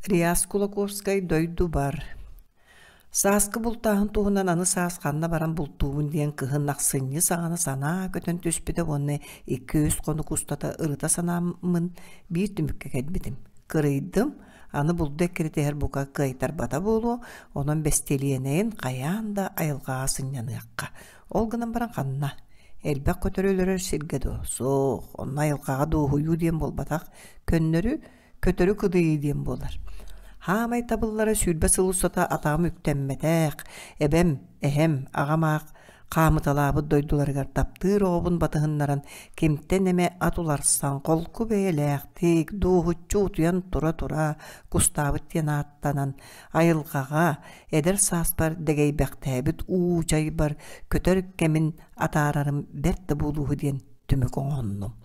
Рияс Кулаковскай дойду бар. Сааскы бултаһын туһунан аны саасқанна баран бултуубун диэн кыһын нахсынньы саҕана санаа көтөн түспүтэ уонна 200 конук устата ырыта санааммын биир түмүкке кэлбитим. Кырыйдым, аны булду эккиритеһэр бука кыайтар бата буолуо, онон бестелиенэйин каяан да айылгаа сынньаныакка. Ол гынан баран ханна. Элбек көтөрөлөрөр сирге доо. Соох, онна айылгаага доохуйуу диэн болбатах, көннөрү көтөрү кыдыйы диэн болар. Хамай табыллары сүрбе сылусата атағым үктемметәк, эбем, эхем, ағамақ, қамыталабы дойдуларығар таптыр оғын батығыннарын кемттен әме атуларсан қолку бәйләқтік, доғытчу ұтуян тұра-тұра, кустабыт тен аттанан, айылғаға, әдір саспар дегей бәқтәбіт ұчай бар, көтөр кемін атарарым бәртті болуғы ден түмік оңонным.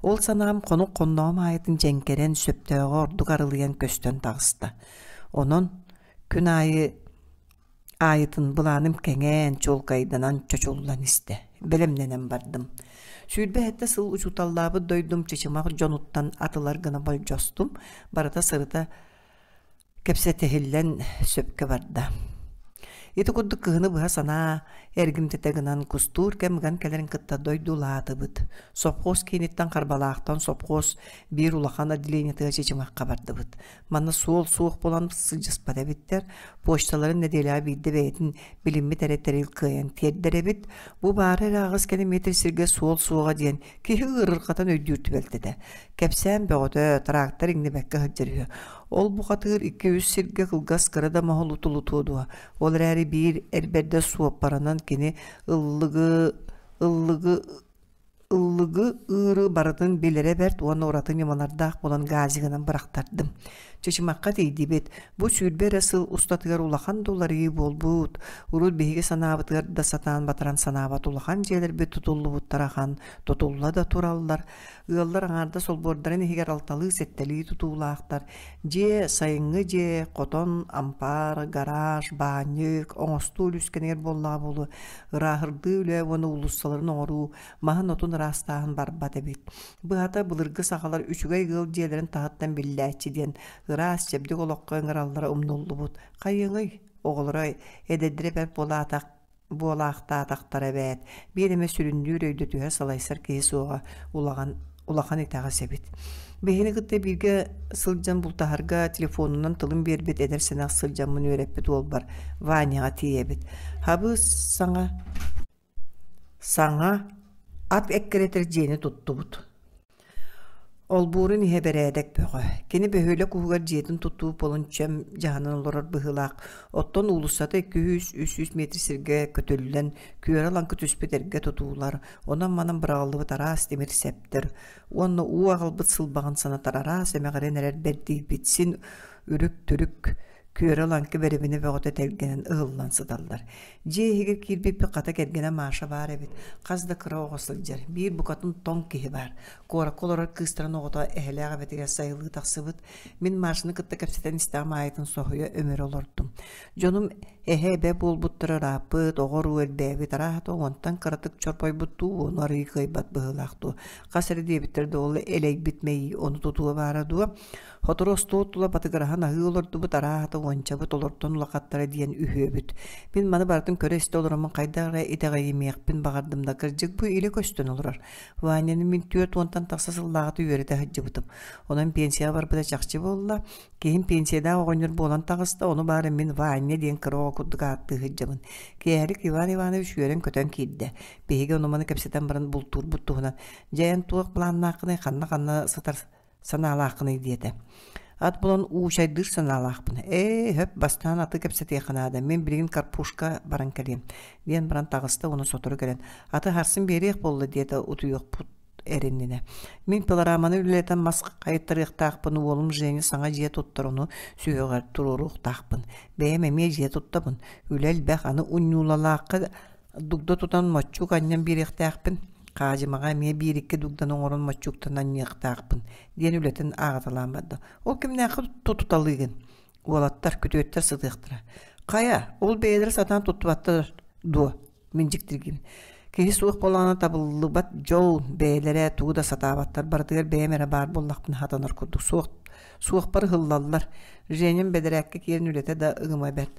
Ол санам қонуқ қоннауым айытын жәңкерен сөптөғы ордук арылыян көстөн тағысты. Онон күн айытын бұланым кәңен чолкайданан чочолулан істі. Білімненен бардым. Сүйдбе әтті сыл учуталлабы дойдум чечімақ жонуттан атылар гына бол жостум. Барыта сырыта кепсетехиллен сөпке барды. Ити кудды кыһыны быһа санаа эргимтетегынан кустуур кемган келерин кытта дойдулааты быт. Сопхоз кенеттен карбалаахтан сопхоз бир улахан отделениятыга чечимакка барды быт. Манна суол суох болан сылжыспада биттер, почталарын неделя бидде бейтин билимми тереттерил кыйын тердере бит. Бу бары агыс километр сирге суол суога диен кихи ырыркатан өйдүртү белтеде. Кепсен бөгөтө трактор иңни бекке хыджырıyor. Ол бұқатығыр 200 сирге қылғас қырада мағыл ұтылы Ол әрі бір әрберді суап баранан кені ыллығы ыры барытын белере бәрт, оны оратын емалардақ болан газығынан бірақтардым. Чечімаққа дейді бет, бұл сүрбер асыл ұстатығар улахан доллары бол бұд. Урут бейге санабытығар да сатан батыран санабат улахан желер бет тұтулы бұттарахан, тұтулла да туралылар. Ұяллар аңарда сол бордарын егер алталы сеттелі тұтулақтар. Же сайыңы же, қотон, ампар, гараж, баньык, оңысты үліскенер болла болу. Ырахырды үлі оны улуссаларын оңыру, мағын отын растағын барбаты бет. Бұғата бұлырғы сақалар үшігай ғыл желерін тағыттан білләтчеден ырас жебдік олыққа ыңыраллары ұмнулы бұд. Қайыңый, оғылырай, әдедірі бәп болақта атақтары бәт. Береме сүріндер өйдетуға салайсар кейс оға улақан итаға сәбет. Бәйіні күтті бірге сылжан бұлтағарға телефонынан тылым бербет әдерсенақ сылжанмын өреппет ол бар. Ваняға тиебет. Хабы саңа ат әккеретер жені тұтты бұд. Ол буурын ihe берәдек бөғі. Кені бөхөлі куғығар жетін тұту болын чөм жағанын олырар бұғылақ. Оттон улысаты 200-300 метр сірге көтөлілен күйер алан күтіспетерге тұтуылар. Онан манын бірағылы бұт арас демір сәптір. Оны уағыл бұт сылбағын санатар арас әмеғарен әрер бердей бітсін үрік-түрік күйер аланкы бәрібіні бөғыты тәлгенен ұғылан сыдалдар. Жейгер кирбеппі қата кәргені маша бар әбет. Қазда қыра оғысыл жар. Бір бұқатын тон кейі бар. Кора колорар кыстыран оғыта әхілі ағабетіге сайылығы тақсыбыт. Мен маршыны кытта кәпсетен істағым айытын соғыя өмір олырдым. Жонum бе бол бұттыры рапыт, оғыр уәл бәбет арағыты оғантан қыратық чорпай бұтту, оны арығы қайбат бұғылақты. Қасыры дебіттерді олы әлек бітмей, оны тұтуы барадуы. Хотыр осты отула батығырахан ағы олырды бұт арағыты оңча бұт олырдың лақаттары дейін үйе бүт. Мен маны бардың көресті олырымын қайдағыра етеға емеқпін бағардымда кіржік бұ елі көстін олырар. Ванені мен түйет онтан тақсасыллағыты үйерді ғыджы бұтым. Онан пенсия бар бұда жақшы болла. Кейін пенсияда оғыныр болан тағыста, оны бары мен ванне дейін кірі оғыдыға атты ғыджымын. Кейәрік Иван Иванович үйерін көтен кейді. Бейге оныманы кәпсетен барын бұл тур бұттуғынан. Жайын туық планын ақыны, қанна сытар саналы ақыны деді. Ат бұлан уушайдыр саналы ақпын. Хөп бастан аты кәпсет еқынады. Мен білген карпушка баран кәлем. Ден баран тағысты оны сотыры кәрен. Аты харсын берек болды деді ұтуйық бұт әрініне. Мен пилораманы үлелетен масқы қайыттыр еқтақпын, олым жені саңа жет ұттыр оны сүйеғар тұрыр ұқтақпын. Бәйім әме жет ұттабын. Үлел бәқ аны ұннулалақы дугда тұтан мачук аннан бір еқтақпын. Қажымаға әме бір-екі дугдан оңырын мачуктанан еқтақпын. Ден үлетін ағаталамады. Ол кімне ақы тұталығын. Олаттар күтөттер сыдықтыра. Қая, ол бәйдір сатан тұттыбаттыр дуы. Мен жіктірген. Кейі суық боланы табылы бат жол бәйлері туғыда сатабаттар бардығыр бәймәрі бар боллақпын хатанар күрдік. Суық Суохпар хыллаллар. Женем бедерәкке киерін үлете да ыңыма бәт.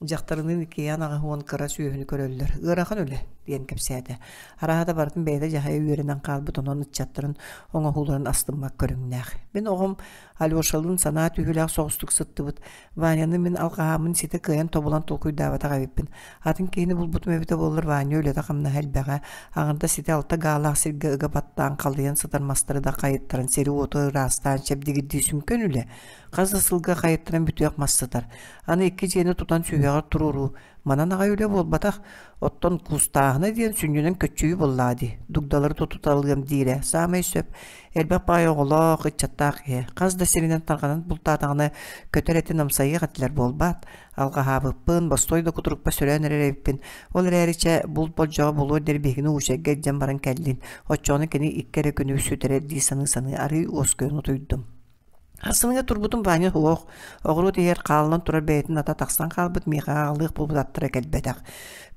Жақтарының икеян ағауын қыра сүйіхіні көрөлілер. Ғырақын өлі, дейін кәпсәді. Арағада бардың бәйді жағайы үйерінен қалбыт онын үтчаттырын, оңа хуларын астынмақ көріңнәқ. Мен оғым Алешалын сана түйіләқ соғыстық сытты бұд. Ваняны мен алқағамын сеті күйен тобылан толкүйдавата ғабеппін. Атын кейіні бұл бұтым өбіті болыр Ваня өлі тақымна әлбәға. Ағында сеті алта ғалақ сіргі ұға баттан қалдыян сытармастыры да қайыттырын. Сері оты растан шәбдегідді сүмкөн өлі. Қазы сылға қайыттырын бүтіяқ массытар. Аны екі жені тұтан сүйеғар тұруру. Манан аға өлі болбатақ. Оттон кустағына дейін сүнненің көтчүйі боллади. Дугдалары тұталығым дейірі. Самай сөп. Әлбәк бай оғылақ, үтчаттақ е. Қазда серінен тарғанын бұлтадағына көтер әтін амсайы қатылар болбат. Алға хабыппын, бастойды құтырықпа сөрен әререппін. Ол әререче бұл болжаға болу дәрбегіні ұшәгге жан барын кәлдін. Отчоны кені иккері күні үсөтері дейсаны ары оскөйіні тұйдым. Асымыңа турбутун Ваня хуох, оғыру дейер қалынан тұрар бәйтін ата тақсан қалбыт миға ағылық болбыт аттыра кәлбәдәқ.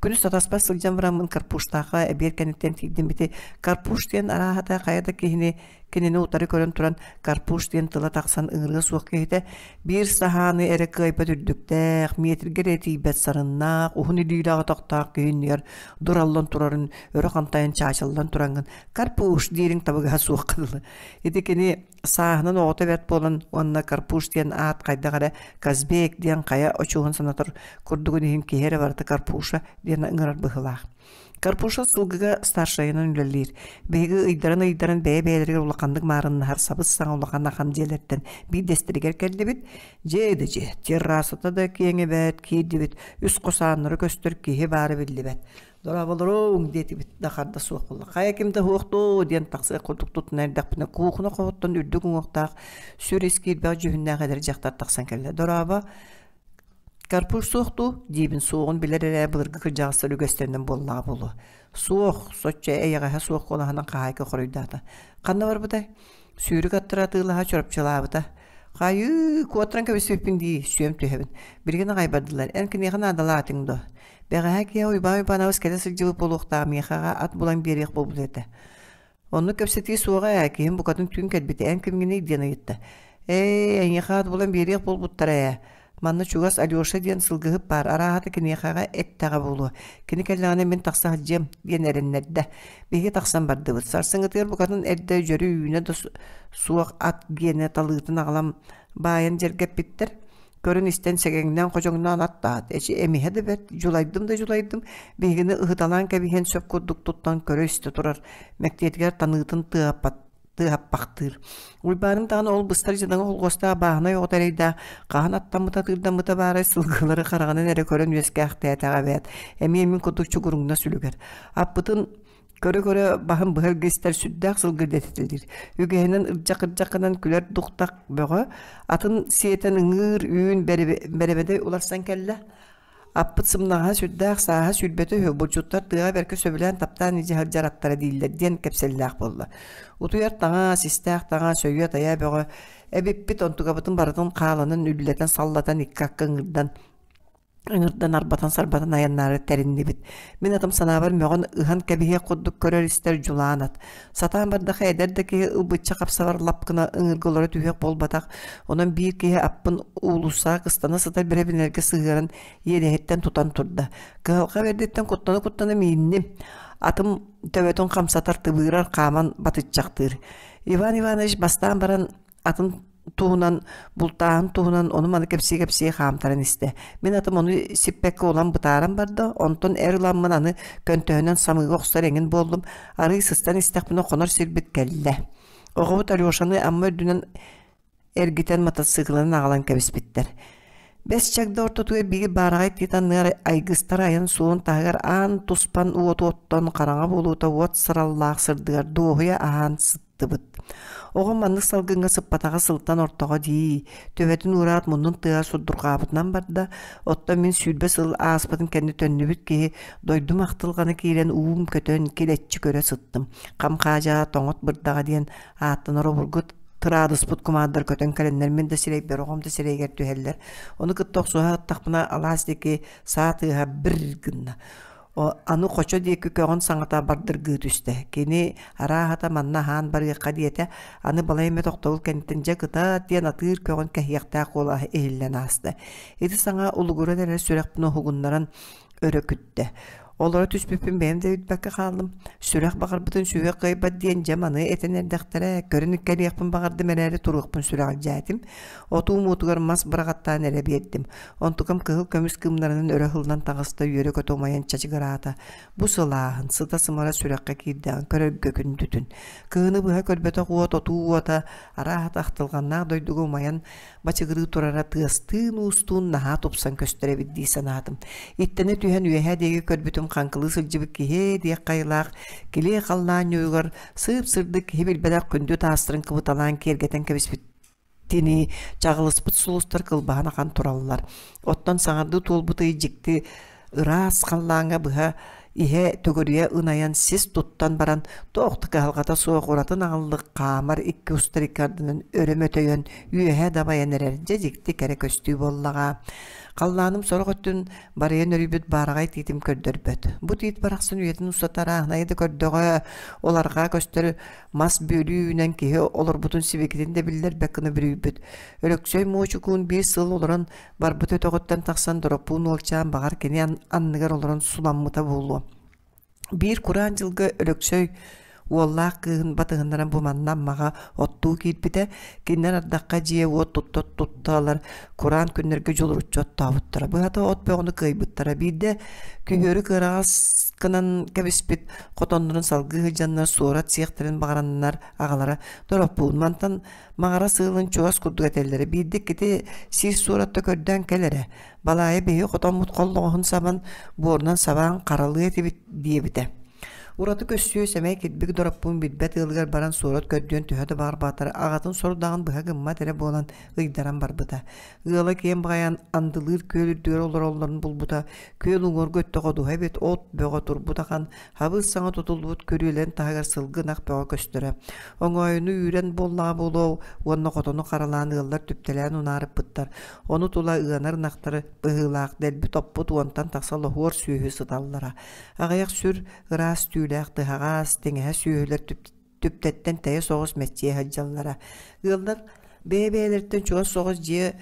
Күніс татаспас сылжан варамын карпуштаға әбер кәнеттен тейден біте карпуш дейін арағата қайда кенені ұтары көрін тұран карпуш дейін тыла тақсан ұңырғы суық кейті бір саханы әрі қайпа түрдіктәқ, метргер әті бәт сарыннақ, ұхын үліліға тақтақ кейінер, дұраллан тұрарын, өрі қантайын чачалдан тұраңын, карпуш дейрің табыға суық қылы. Едекені сағынан оғыта бәт болын, онына карпуш дейін ат қайда қара казбек дейін қая очуғын санатыр күрдігін ең кейері барды карпуша дейін ұңырар бұғылақ. Карпуша сылгыга старшайынан үлелер. Бәйгі ұйдарын бәй-бәйлерге ұлақандық марынны har сабыз саңа ұлақан ақан желерттен бей дестерігер кәлді біт. Жейді же, террасыта да кеңі бәт, кейді біт, үс қосаныры көстір кейі бары білді бәт. Дорабалырың деті біт дақарда суық болды. Қай әкімді хуқты ден тақсы құлдық тұтын әрдақпына қуқына қоғыттан үрдігін оқтақ сүр ескейді бәқ жүхінне қадар жақтар тақсан кәлді. Дораба Карпуш соқту, дейбін соғын білер әрі бұлырғы күржағысы үлгестерінен болуға болу. Соқ, сотча әйіғаға соқ қолағынан қағайқы құрыйдады. Қанна бар бұдай? Сүйрік аттыратығылаға чөріпчілaa бұда. Қайы, қуаттыран көбесі өппін дей, сүйем түйебін. Біргені қайбардылар, әнкінеғін адала атыңды. Бәғаға кия ұйба-ұйбана өскелі сылжылы болуқтағы мейқаға ат бұлан берек бол бұледі. Оны көпсетей суға әкейін бұқатын түн кәлбеті әнкімгені идені етті. Әйіға ат бұлан берек бол бұттара Манна чугас Алеша диен сылгыгып бар, арағаты кенеқаға әттаға болу. Кенекәліғаны мен тақса хаджем диен әріннәрді. Беге тақсан барды бұд. Сарсыңғытығыр бұқатын әрді жөрі үйіне суақ ат гені талығытын ағылам байын жергеп біттір. Көрін істен сәгеңнен қожоңнан аттағат. Әші әмейді бәт, жулайдым. Бегені ұғыталан кәбіген сөп көрдік тұттан көрі үсті тұрар. Мәктетігер танығытын тыаппақтыр. Уйбаным тағын ол бұстар жыдаңы олғоста бағына yoğutarayda қаған аттамыта тырдамыта бары сылғылары қарағанын әрі көрін өске ақтаятаға бәт. Әмеймін күдікчі күріңіне сүлігер. Аппытын көрі бағын бұғылгестер сүддәқ сылғыр дәтетілдір. Үгейінен ұржақ-ұржақынан күлер дұқтақ бұғы. Атын сиетен ұңыр үйін бәребеде уларсан кәлі. Аппыт сымнаға сүрдәқ саға сүрбеті өбілчуттар тыға бәркі сөбілен таптан ежі харжараттары дейілдерден кәпселләқ болды. Утуяр таңа, систәқ таңа, сөйе тая бөгі әбеппет онтуға бұтын барытын қалының үлілетін саллатан иккаққы ыңырдан арбатан сарбатан аяннары тәрінді бит. Мен атым санабар мөғін ұған кәбіге құддық көрер істер жұланат. Сатан бардақы әдердікі ұлбытча қапсавар лапқына ыңырғылары түйек болбатақ. Онан бір кейі аппын ұлыса қыстаны сытар біребінерге сығырын ерехеттен тұтан тұрды. Қығалға вердеттен құттаны мейіннем. Атым төбетін қамсатар тыбырар қаман батытчақтыр. Иван Иванович бастан баран атын туğundan bultağın tuğundan onu manı kepsi xamtaran iste. Men atım onu sippekke olan bıtaran bardı. Ondan erlanman anı köntöğünden samığı oqsar engin boldum. Arı sıstan istekbine konar sirbit kelle. Oğuvut Alyoşanı amma ödünen ergiten matat sıgılının ağalan kebis bitter. Bes çakda orta tuğer bigi barağay titanlar aygıstar ayın suğun tağır an tuspan uot ottan qaranga boluta uot sırallaq sırdıgar doğuya ağan sıttı bıt. Oğun manlık salgınga sıppatağa sıltan ortağa dii. Tövetin uğrat munun tığa suddur qabıtnan barda. Otta min sülbe sıl ağıspatın kendi tönlü büt ki doydum aqtılğanı keylen uğum kötön keletçi köre sıttım. Qamqaja toңot bırdağa diyen ağıttan oro burgut Tırağıdız put kumadar kötön kalenler men de sirek ber oğum da sireger tüheller. Onu kıttoq suha taqpına alazdeki saatığa bir gınna. Аны қочо дейкі көғін саңата бардыр гүтүсті. Кені арахата манна хан барыqqa диете аны балайме тоқтауыл кәнттен жакыта тен атыр көғін кәхияқта қола ehillen асты. Эти саңа улугура дәрі сүрек бұны хугуннарын өрі күтті. Олары түспіппін бәйім де үтбәкке қалым. Сүрек бағар бұтын сүйек қайбат дейін жаманы әтен әрдіқтірі көрінік кәліяқпын бағарды мәрәрі тұрғықпын сүрек жәтім. Отуым отуғар мас бірағаттан әрі бердім. Онтықым қығыл көміс кымларының өрі қылдан тағысты үйері көтомайын чачығырата. Бұ сылағын, сыта сымара сүрекке кейдіған көріргі күн түтін. Қығыны бұға көрбеті қуат отуы ота арахат ақтылғаннақ дойдығы майын бачығыры тұрара тығыстың ұстуын наға топсан көстіре бидді санатым. Иттені түйен үйәе деге көрбетім қанқылы сылжыбы кеге дек қайлақ, келе қаллан үйгір, сып-сырдық хебелбелер күнді тастырын қыбыталан кергетен кәбіспеттені жағылыспыт сұлыстар қылбаған ақан тұралылар. Оттан саңарды толбыты жікті ырас қалланға бұға ihe төгөрия ынаян сіз туттан баран тоқты қалғата соқ оратын ағылық қамар ikki ұстарикардының өрім өтөйін үйе дабайын әрерінже жікті кәрі көстүй боллаға. Қалланым сорық өттін барайын өрібіт барағай титім көрдірбіт. Бұ тит барақсын үйетін ұстатара ағнайды көрдіғі оларға көстері мас бөлі кейі олар бұтын сибекетін де білдер бәкіні бірібіт. Өліксөй моучукуын бір сыл оларын бар бұт өтіғыттан тақсан дұрапуын олчаан бағар кені анныгар оларын суламмыта болу. Bir Kur'an жылғы өліксөй Уоллах кыһын батыһыннаран буманнан маға оттуу киирбите киннер ардакка жие от тутталар Куран күннерге жолуруччот табыттара. Быһата от бөгөнү кыйбыттара. Бирде күгөрү кырагас кынан кебиспит котондурун салгы жанна сурат сияктерин багараннар агалара дороппун мантан магара сыылын чуас курдугателлери бирде кити сир суратта көрдөн келере. Балайы бейі котомут коллоғын сабан борнан сабан каралы этибит диебите. Ураты көссүйө сәмәй кетбік дұраппун бітбәт ылғар баран сурат көрден түйәді бар батары ағатын сордағын бұға гымма тәрі болан ұйдаран бар бұта. Ұғылы кейін бағаян андылыр көлірдер оларын бұл бұта. Көл ұңыр көтті қодуға бет от бөға тұр бұтақан хабыз саңа тұтылды бұт көрелен тағар сылғы нақ бөға көстірі. Оңайыны үйрен болла болу, онны қотыны қаралан ұғылар түптелән ұнарып бұттар. Оны тұла ұғанар нақтары бұғылақ дәлбі топпыт уантан тақсалы хор сүйі сыталлара. Ағаяқ сүр ырас түйләқ тығағас теңе сүйелер түптеттен тәйе соғыз мәтче хаджаллара. Ғылдар бәйбәйлерден чуға соғыз жие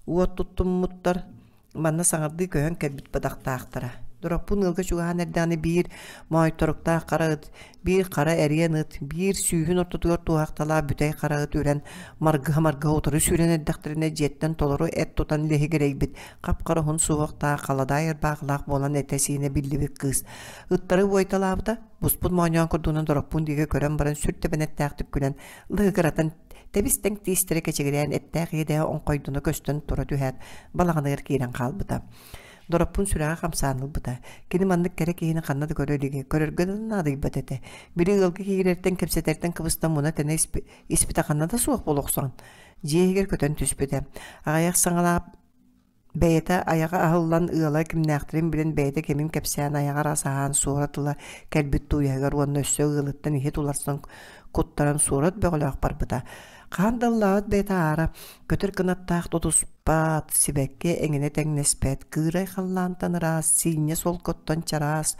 уат тұттым мұттар манна саңарды көйін кәрбіт бадақтақтара. Дұраппын ылға чуғахан әрдәні бір майторықта қарағыд, бір қара әрген ұт, бір сүйін ортытығыр туғақтала бүтәй қарағыд өрен марға отыры сүйрен әрдәқтеріне жеттен толыру әт тұтан лехі керейбіт. Қап-қара hun суғақта қаладай әрбағылақ болан әтәсейіне білі бір қыз. Үттары ойдалабыда, бұспұд маңян күрдуынан дұраппын деге көрен баран сүрттебен әттәқтіп күлен лығыратын тәбістен тейістері кәчегірен әттәқ едәе оңқойдуны көстін тұры түхәт балағанығыр кейрен қалбыда. Дораппун сүрәгә камсаныл бута. Кини мандык керек кини каннады көрөлүгө. Көрөргөдөн нады ибетете. Бири ылгы кигерден кепсетертен кыбыстан муна тене испита каннада суак болохсон. Жегер көтөн түспүтө. Аяк саңалап бәйті аяға ахыллан ыала кимнәқтірін білін бәйті кемім кәпсән аяға расахан суратыла кәлбіт туяғар уанны өссө ылыттан ихет уларсан куттаран сурат бөғіліғ барбыта. Қандаллағыт бәйті ара көтір кынаттақ тұтуспат сибәкке әңіне тәңнеспәт кырай қаллантан рас сине сол коттан чарас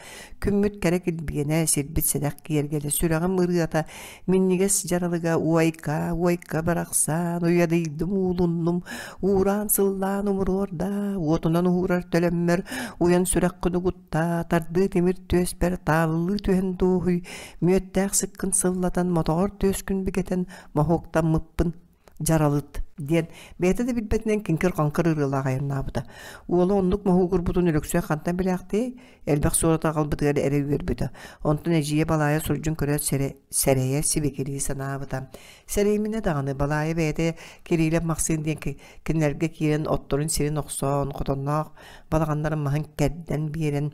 күммүт кәрек илбігене сирбит седәқ кергелі сүрәғым ырыата миннигес жаралыға уайка барақсан уядыйдым улуннум уран сыллан умурорда отунан уурар төлөммөр уян сүрәқ күні гутта тарды темір төспер таллы түйен туғый мүйеттәқ сыққын сыллатан мотоғыр төскүн бігетен махоқтан мыппын жаралыт ден бәйті де білбетінен кенкер қанқыр ұрыла ғайырнабыда. Олы ондық махуғыр бұтын өліксөй қантан біләқті, әлбәқ сората қалбытығары әрі өрбіді. Онтын әжие балайы сұржын көрет сәрәйе сібекелі санабыда. Сәрейміне дағаны балайы бәйті керейлеп мақсын ден кенлерге керен оттырын серін оқсон, қотоннақ, балағандарын мағын кәрден берен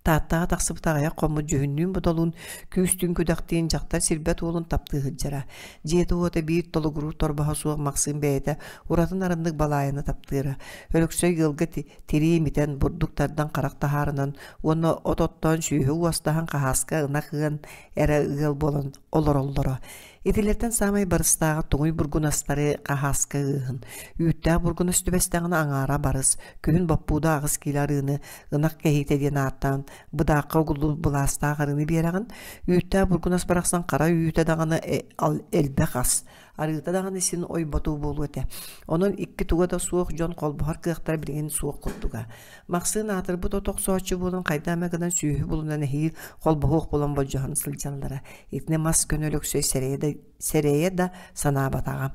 Таттаға тақсыбытағая қомы жүйіннің бұдалуын күйістің көдақтейін жақтар сірбәт олын тапты ғыджара. Жеті ота бір толығыру торбаға суық мақсын бәйді уратын арындық балайыны таптыра. Өліксөй ғылғы теремитен бұрдықтардан қарақтағарынан оны ототтан шүйі уастаған қағасқа ұнақығын әрі ғыл болын олар-олары. Итилерден самай барыстағы туңуй бургунастары қахаска ыһын. Үйттää бургунас түбестәңіні аңара барыс. Күхін баппуда ағыз келарыны ынақ кәхейтеден аттан бұдаққа ұғылу бұластағырыны берағын. Үйттää бургунас барақсан қара үйті дағаны әлбе қас. Арыта дағаны сен ой бату болу өте. Onun ikki tuğa da суық жон қолбұхар қиықтар білген суық құттуға. Мақсын атыр бұт отоқ соғычы болын қайда мәгідан сүйі болуынан әйір қолбұхуқ болын бұл жоғын сылжалдары. Итіне мас көнөлік сөй сәрейе да сана батаға.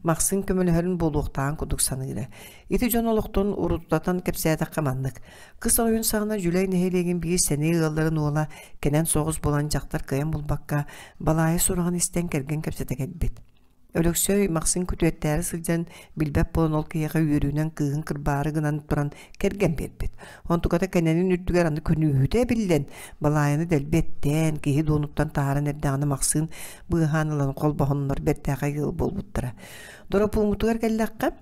Мақсын көмілігерін болуқтаған күдік саныйры. Ити жон олықтың ұрыттатан кепсәді қамандық. Қыс ойын сағына жүлей нәхелеген бейі сәне ғылдарын ола кенен соғыз болан жақтар қайын болбаққа балайы сұраған істен керген кепсәді кәдбет. Өлөксөй мақсын күтөттәрі сылжан билбәп болан ол кияға үйерінен кығын кырбары гынан тұран керген бербет. Онтуғата кәненін үртігер анды күнүхүтэ білден балайыны дәлбеттен кейі донуттан тағарын әрдағаны мақсын бұғанылан қол бағынлар бәттәға ел болбуттыра. Дора пулмутугар кәлләққа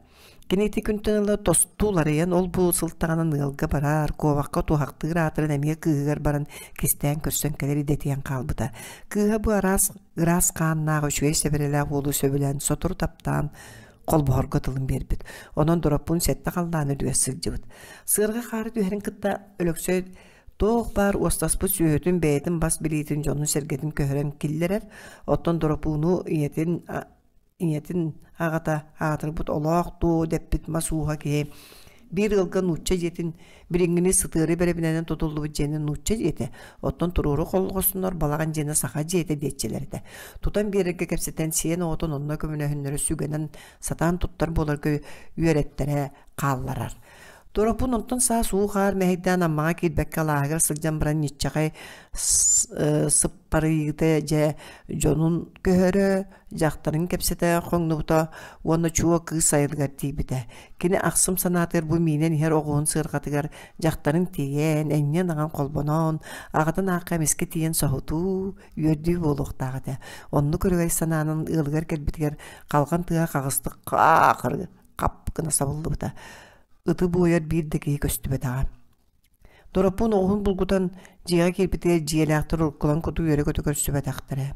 Кенети күнтенелі тостуларыян ол бұл сылтағанын ылға барар, коваққа туғақтығыр атырын әмеге кығығар баран кестен көрсөн кәлер идетиян қалбыда. Кыға бұ арас қаннағы үшвей сәбірелі олу сөбілен сотыр таптан қол бұғыр ғытылын бербіт. Онын дұраппын сәтті қалданы дүе сылжыбыт. Сырға қары дүхерін қытта өліксөй тоқ бар остаспы сүйетін бәйтін бас білейтін жонын сәргетін көхірен киллерер, оттан дұраппыны иетин ағата ағатыр бұт олақ ду деппит масуға кеге. Bir ылға нучча жетин бириңгини сытыры беребинен тотулду жени нучча жете. Оттон туруру колгосунар балаган жени саха жете детчелерде. Тутан береге кепсетен сиен отон онна көмүнөһүннөрү сүгенен сатан туттар боларга үйрөттере калларар. Торопун онтон саа суухар мехиддан аммага кирбекке лагер сылжан баран ниччагай сыппарыйгыты же жонун көһөрө жактарын кепсете коңнубута уонна чуа кыз сайылгар тийбите. Кини аксым санатыр бу минен хер огуун сыргатыгар жактарын тиен эннен аган колбонон агатын акка меске тиен сохуту үйөрдүү болуктагыты. Онну көргөй сананын ылгар келбитигер калган тыга кагыстык акыр кап гына сабылдыбыта. Ыты буяр бирдеки көстүбетаган. Доропун оғын бұлғудан жиға келбетер жиелақтыр ұлқылан көту өре көту көрсүбетақтыры.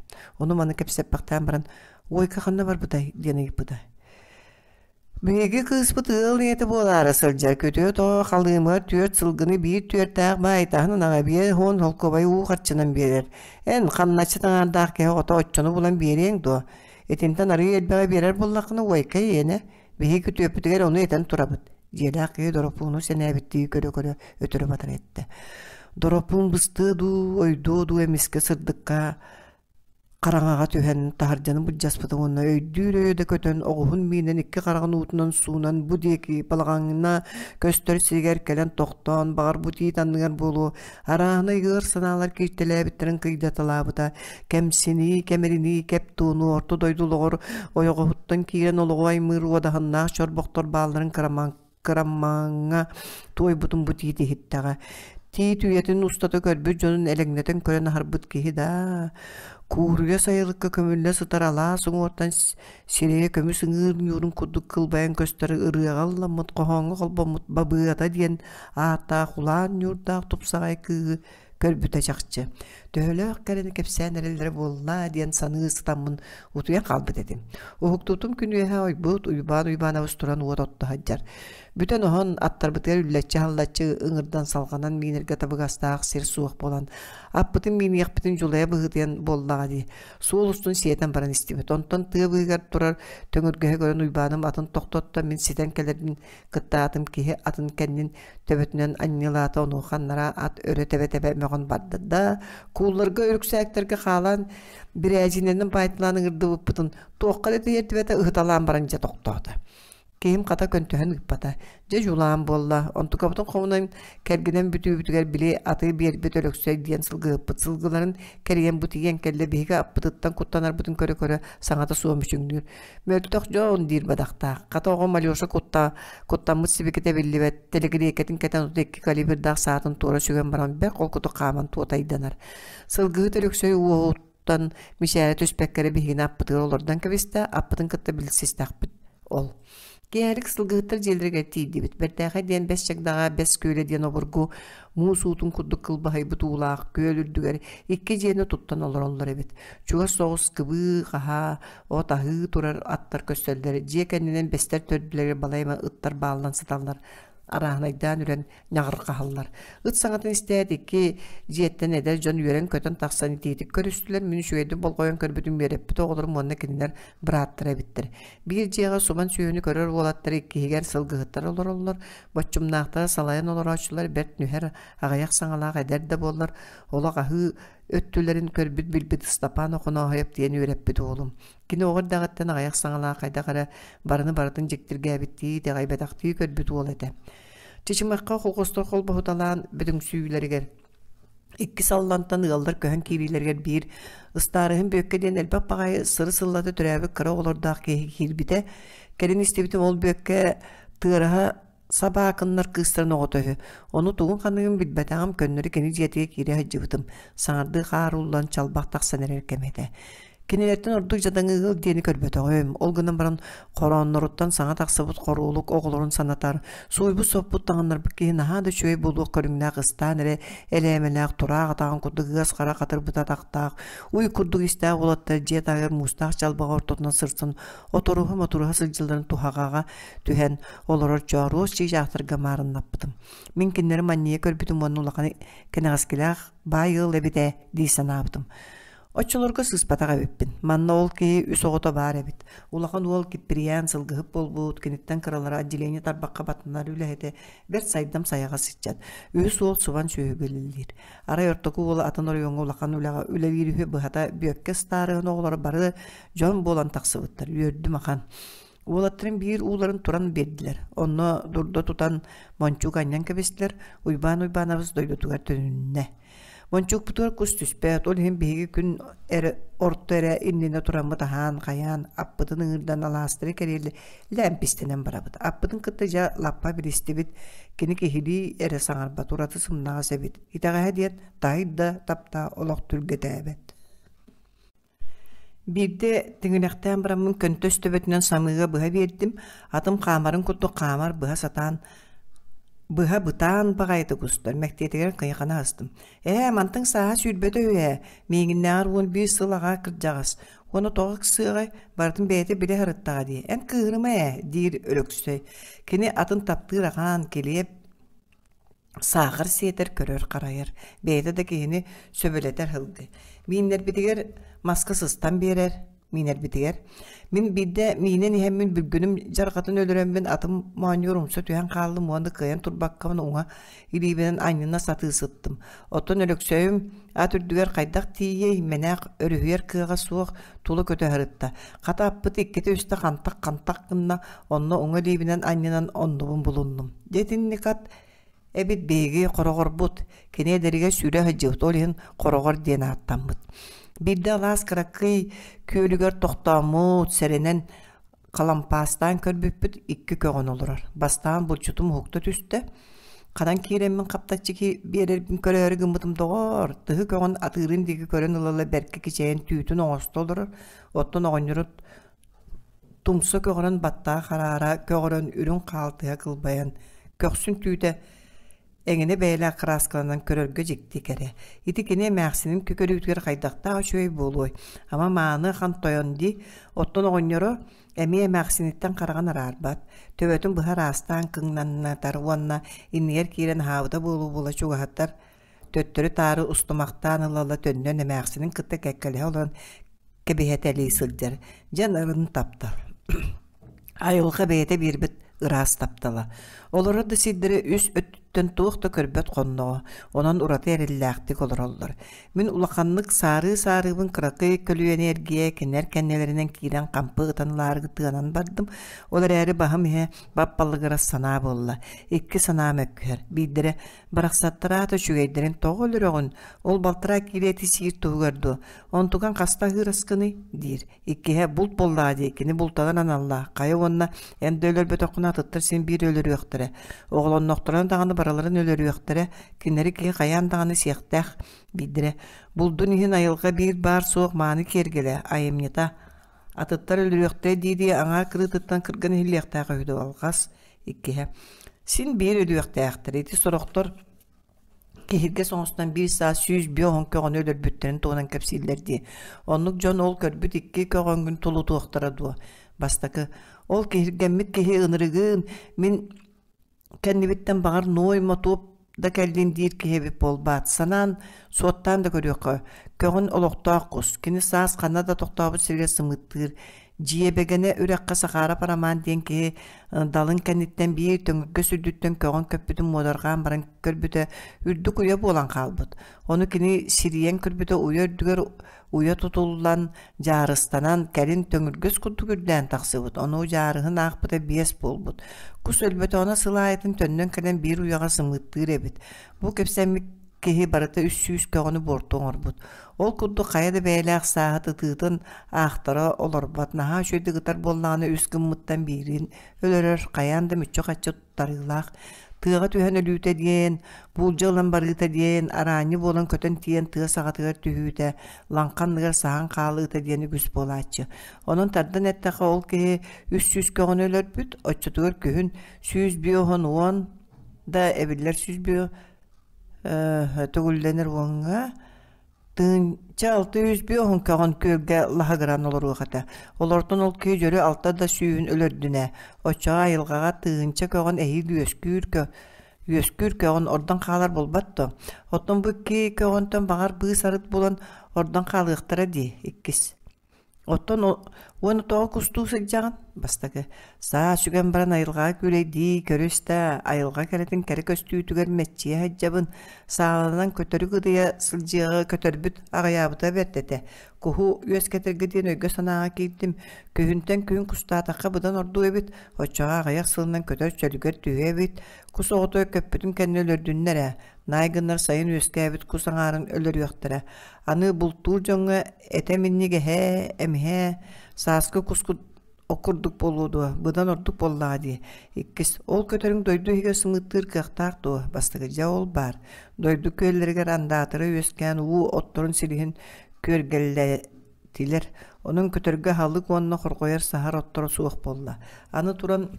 Оны маны кепсеп бақтан баран, ой қақанна бар бұдай, дені бұдай. Беге кыз бұтыл неті болары сылжар көту тоғы қалымыр түрт сылғыны бір түрттақ байтағын аға бер хон холкобай уғарчынан берер. Ән қанначыдан ардақ кеге ота отчаны болан берең до. Етентен ары елбеға берер боллақыны ойқа ені. Беге көту өпітігер оны етін тұрабыд. Желақы доропуну сенәбіттігі көрі-көрі өтірі батыр етті. Доропун бұстыду, ойду емеске сырдыққа қараңаға түйен тағаржаны бұл жаспыды онына өйдүр өйді көтін оғуын мейнен ikki қарағын ұтынан суынан бұдекі балағаңына көстер сегер кәлен тоқтан бағар бұдей тандығар болу арағына ғыр саналар кейттелі біттерін қидатылабыда кәмсені, кәмеріні, кәптуыны, орты дойдылығыр ойығы құттан кейрен олығы аймыр одағынна шорбоқтор баларын кырамаңа той бутун бутити хиттага ти туятын устата көрбү жонун элеңнетен көрөн харбыт кихи да кууруя сайылыкка көмүлле сытарала соң ортан сирее көмүс ыңыр нюрун кудук кылбайын көстөрү ырыагалламыт кохоңго колбомут бабыата диен аата хулан нюрдаак тупсагай кыгы көрбүтэ чакчы төлөк кәрені кепсән әрелдері болла диен саны ыстамын утуян қалбыт едім. Оғықтутум күнуеға ойбут уйбан авыстуран уот отты хаджар. Бүтін оған аттар бұтығар үлләтчі халлатчы ыңырдан салғанан минерге табығастақ сер суық болан. Аппытын мин яқпытын жолая бұғытыян боллаға ди. Суол устун сиетен баран истебет. Онтан тығы бұғығар тұрар төңіргігі көрін уйбаным атын тоқтотта мен сетен кәлердің қытта атым кейі атын кәннен төбетінен аннилата онуғаннара ат өрі төбе мәғын барды да Кулларга өрүксәктерге халан бир әҗиненен байтыланы гырды бупытын тоққа да ертебете ыhtалан баранча тоқтоды. Кейим ката көнтөһөн ыппата. Же жулаан болла. Онтука бутун комунан кергенен бүтүбүтүгер биле аты бербет өлөксөй диен сылгы сылгыларын керген бутиген келле биге аппытыттан куттанар бутун көрө саңата суом үчүңдүр. Мөлтөк жон дир бадакта. Ката ого малёша куттамыт сибекете биллибет телегрекетин кетен 2 калибр дак саатын тура сүгөн баран бер колкуту каман туотайданар. Сылгы өлөксөй уоттан мишәрә төспәккәре бигене аппытыр олордан кебисте аппытын кытта билсиз такпыт ол. Гээрик сылгыттар желдерге тиди бит. Бердәгә ден 5 чакдага 5 көйле ден обургу муусуутун курдук кылбахай бутуулаак көөлүрдүгөр 2 жени туттан олороллар бит. Чуга соус кыбы каха отахы турар аттар көстөлдөр. Жекеннен бестер төрдүлөр балайма ыттар баалдан саталлар. Арахнайдан үрен нягыр кахаллар. Ыт саңатын истәди ки жеттен эдер жон үрен көтөн таксан тиитик көрүстүлөр. Мен шуйды болгоен көрбүтүн берип бит оголор монна кинилер браттыра биттер. Бир жега суман сүйөнү көрөр болаттыр кигер сылгыттар олороллор. Бочумнакта салайын олорочулар берт нүхер агаяк саңалак эдерде боллар. Олагы өттүлерин көрбүт билбит стапан окуна хайып диен үреппит оолум. Кини оғырдағаттан аяқ саңала қайда қара барыны бардын жектірге бітті де ғайбадақты көрбүт ол еді. Чечімаққа қолқостор қол бұхыталан бүдің сүйілергер. Икки саллантан ұғалдар көхін кейлілергер бір ұстарығын бөккеден әлбақ бағай сыры сыллаты түрәбі қыра олырдақ кейірбіде. Кәрін істебітім ол бөкке тығыраға Саба акыннар кыстырын оғытығы. Оны туғын қанығын білбәтағым көннері кені жетіге кері хаджыбытым. Саңарды қарулан чалбақ тақсан әрер кәмеді. Кенелерден ордук жадаңы ыл дені көрбөтөғым. Ол гынан баран қороннорыттан саңа тақсыбыт қорулық оғылырын санатар. Суйбу соппут таңынар бүкке нахады шөй болуқ көріңнәқ ыстан әрі әлемеләқ тұрақ атағын күрдігі қара қатыр бұта тақтақ. Уй күрдігі істәқ олаттар жет ағыр мұстақ жалбаға ортотынан сырсын. Оторуға сылжылдарын тухағаға түхен олырыр жоғыру чей жақтырға марын наппытым. Мен кеннері манние көрбітім оның ұлақаны кенеғаскеләқ бай ыл әбіде дейсан абытым. Очолорга сыспатаға беппин. Манна ол кей үс оғыта бар әбит. Улахан ол киппириян сылғып болбуд, кенеттен кыралара отделение тарбаққа батынар үләхеті бер сайдам саяға сычат. Үс ол суван шөйгілілдер. Арай ортоку ол атын орыйонға улахан үләға үләвирүхі бұхата бөкке старығын оғылары бары жон болан тақсыбыттар. Үйерді мақан. Олаттырын бір уларын туран берділер. Онны дұрда тұтан мончук аньян кәбестілер. Уйбан авыз дойды туғар төнінне. Мончук бутуар кус түспәт, ол хем беги күн орто әрі иннене турамы тахан, қаян, аппытын ыңырдан аластыры кәрелі ләмпістенен барабыд. Аппытын кытты жа лаппа білісті бит, кені кехили әрі саңарба тураты сымнаға сәбет. Итаға әден тайда тапта олақ түргеті әбет. Бірде тіңінәқтен барамын көнтөс төбетінен самыға бұға бердім, атым қамарын күтті қамар бұға сатан, Бұға бұтан бағайды құстар, мәктетігер қайқана астым. Мантың саға сүрбеті өе, меңіннәғар он бір сылаға кірджағыз. Оны тоғы кісіғай бардың бәйті біле ғырыттаға дей. Кығырыма дейір өліксөй. Кені атын таптыр аған келеп, сағыр сетер көрір қарайыр. Бәйті де кейіні сөбелетер хылды. Минер бітігер маскасызтан берер. Минер бітігер. Мен бидде минен хеммен бүлгүнүм жаргатын өлөрөмбүн атым мааньорумсу түйен калдым онды кыян турбаккамын оңа илибенен айнына сатыысыттым. Оттон өлөксөйүм атүрдүгер кайдак тией менак өрүхер кыга суок тулу көтө харытта. Ката аппыт иккете үстө кантак кынна онно оңа илибенен айнынан ондубун булундум. Детинникат эбит беги корогорбут кене дериге сүрө хыжыбыт олин корогор диен аттамбыт. Бидде алас кыраккый көйлүгөр токтамут серенен калампастан көрбүппүт 2 көгөн олурар. Бастан булчутум хукта түстө. Кадан киремин каптачыки берербин көрөрү гымбытым догор. Тыгы көгөн атырын диги көрөн ылалы берке кичейин түйүтүн оңосто олурар. Оттон оңнурут тумсу көгөрөн батта харара көгөрөн үрүн калтыга кылбаян. Көксүн түйүтө Эңіне бәйлі қыраскаланан көрөргө жекті кәрі. Ити кене мәқсінің көкөрігітер қайдақта шөй болуй. Ама маны қан тойонди, оттон оғыньоро әмей мәқсінеттен қараған арарбат. Төбетін бұхар астан кыңнанына, тарғуанна, иннер кейрен хавда болу бола чуғаттар. Төттөрі тары ұстымақтан ылалы төннен мәқсінің кытты кәккілі olan кәбейетәлі сылдер. Жан ырын таптар. Айылға бәйеті бербіт ырас таптала. Олары да сиддері үс өттен туықты көрбет қонноо. Онан ураты әрілләқтік олар. Мен улақанлық сары-сарыбын қырақы көлі энергия кенер кәннелерінен кейрен қампы ұтаныларғы тығанан бардым. Олар әрі бағым баппалығыра сана болла. 2 сана мәккер. Биддері барақсаттыраты шүгейдерін тоғылыр оғын. Ол балтыра келеті сиір туғырды. Он туған қаста ғырасқыны дейір. 2 бұлт болла дейкені бұлтадан аналла. Қайы онына әнді өлір бөт оқына тұттыр сен бір өлір өқтірі. Оғылын ноқтыран дағаны бараларын өлір өқтірі. Кенері кей қаян дағаны сияқтақ биддірі. Бұлдың үйін айылға бір бар соқ маны кергелі. Айымнета Atıttar ölüyökte didi ağa kırıtıttan kırgın hilliyakta köyde olğas ikkihe. Sin bir ölüyökte eti soroktor kehirge soňusdan 1 saat 100 biyon köňe ölür bütlerini toğunan kapsillerdi. Onluk John ol körbüt 2 köňen gün tolu tuoktara du. Bastaki ol kehirgemmit kehi ınırıgın min kennibitten bağır noy motup da keldin dir ki hebip bolbat. Sanan suottan da görüyor. Köňün oloktaaq kus. Kini saas Kanada toktabı sirge sımıttır. Jiyebegene ürekka sakara paraman diyen ki dalın kennitten bir töngükke sürdütten köňün köpütün modargan baran körbüte ürdük uya bolan kalbıt. Onu kini siriyen körbüte uyar uya tutulan jarıstanan kelin töngürgöz kutukürden taksıbıt. Onu jarıhın akbıta bies bolbut. Kus ölbete ona sılayetin tönnön kelen bir uyaga sımıttır ebit. Bu köpsenmik kehi barıta 300 köňünü bortuň orbut. Ol kuddu kayada beyleq saat ıtıtın ahtara olorbat. Naha şöyle gıtar bollağını üst gımmıttan birin ölörör kayandı mütçü kaçı tutarılaq. Tığat tühen ölüte diyen, bulca olan barıta diyen, arani bolan köten diyen tığ sağatıgar tühüte, lankanlıgar sahan kalıta diyeni güs bolaçı. Onun tardan etteqe ol kehi 300 köňünü ölör büt, oçutugar köhün 100 biyohun uon da ebiller 100 biyo tөгüllenir oňa. Tığınça 600 biyohun köňün kölge lahagıran olur uqata. Olardan ol köy jörü altta da süýün ölördüne. Oçağa ýylgaga tığınça köňün ehil üskür köňün ordan kalar bolbatdy. Oton bu ki köňünden bagar bığı sarıt bolan ordan kalyktara di ikkis. Oton onu toğa kustu sejjagan bastaki. Saa sügen baran ayılgağa güleydi, körüste ayılga keretin kere köstüytüger metçiye hajjabın. Sağlanan kötörü gıdıya sılcığı kötörbüt ağayabıta bettete. Kuhu ües keterge diyen ögö sanağa gittim. Köhünten köhün kustataka bıdan ordu ebit. Oçağa ağayak sılından kötör çölüger tühü ebit. Kus oğutoy köppütün kendi ölördünlere. Naygınlar sayın üeske ebit kusanağırın ölür yoktara. Anı bultur jonga eteminniге emhe saskı kusku okurduk boludu. Bıdan orduk bolladi. İkkis ol kötörün doydu hige sımıttır kıhtaqdu. Bastıgıca ol bar. Doydu köylerge randatırı üesken u ottorun silihin körgelletiler. Onun kötörge halık onunla korkoyar sahar ottoru suuq bolla. Anı turan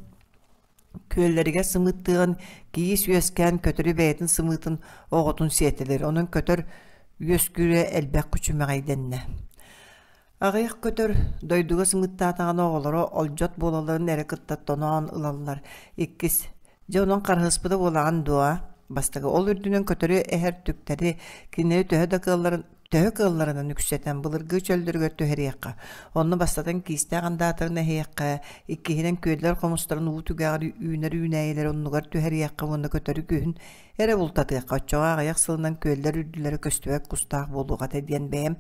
köylerge sımıttığın giyis üesken kötörü beytin sımıtın oğutun siyetiler. Onun kötör üesküre elbek küçümeğaydenne. Ağayık kötör doyduga sımıttatağın oğulları oljot bolaların ere kıttattanan ılallar. İkkis, jonun karhıspıda bolağın dua. Bastıgı ol ürdünün kötörü eher tükteri kinleri töhö kıllarından yükseten bılırgı çöldürgör töheriyakka. Onu bastatan kistağın dağıtırına heyakka. İkkihinen köyler komustların uğu tügağır üyneri onlugar töheriyakka onu kötörü köyün ere bultatıyakka. Çoğa ağayak sılından köyler ürdüleri köstüvek kustağ boluğa tediyen beyem.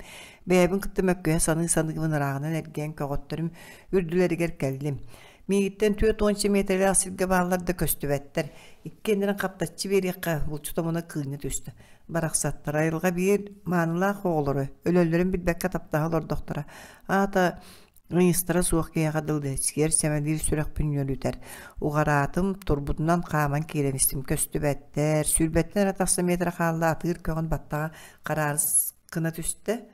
Beyemin kıttım ökküye sanıgın rağınan ergen kögottörüm ürdüleri gerkeldim. Miyitten tüyet 10 metreli asirge bağlarda köstüvetler. İkkendirin kaptatçı veriyakka bulçutamına kıyını düştü. Baraksatlar ayılga bir manıla oğulları. Ölöllerin bilbekka taptağılır doktora. Ata ıystıra suğuk kıyakadıldı. Siyer semedir sürek pünyölüter. Uğaratım turbundan kaman kerenistim. Köstüvetler, sürbetler ataqsa metre kallı atır köğün battağa kararız kına düştü.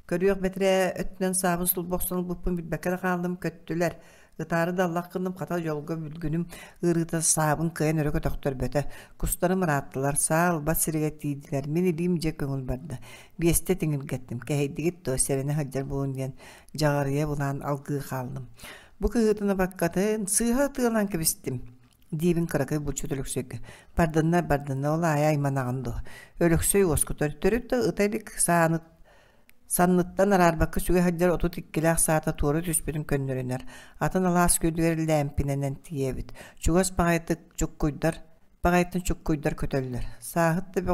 Körüyok metre ötünen sabın sul boksanıl bupun bilbekka kaldım köttüler. Gıtarı da Allah kındım kata yolga bülgünüm ırıta sabın kıyan öröke doktor böte. Kustarım rahattılar sağ bat siriget deydiler. Meni bilmeyecek köngül barda. Bir este tingil gettim. Keheydi gitti o serene haccar bulun diyen cağarıya bulan algı kaldım. Bu kıhıtına bakkatın sığha tığılan kebistim. Dibin kırakı bulçut ölüksögü. Bardınna ola aya imanağındı. Ölüksöy oskutor törüp de ıtaylık Sanlıttan ararbakı süge haccar otu tikkilah saata tuğru tüspüdün könnörüner. Atın alas köydüleri lempinenen tiyebit. Çugas bağaytık çok kuydar kötölür. Sahıt da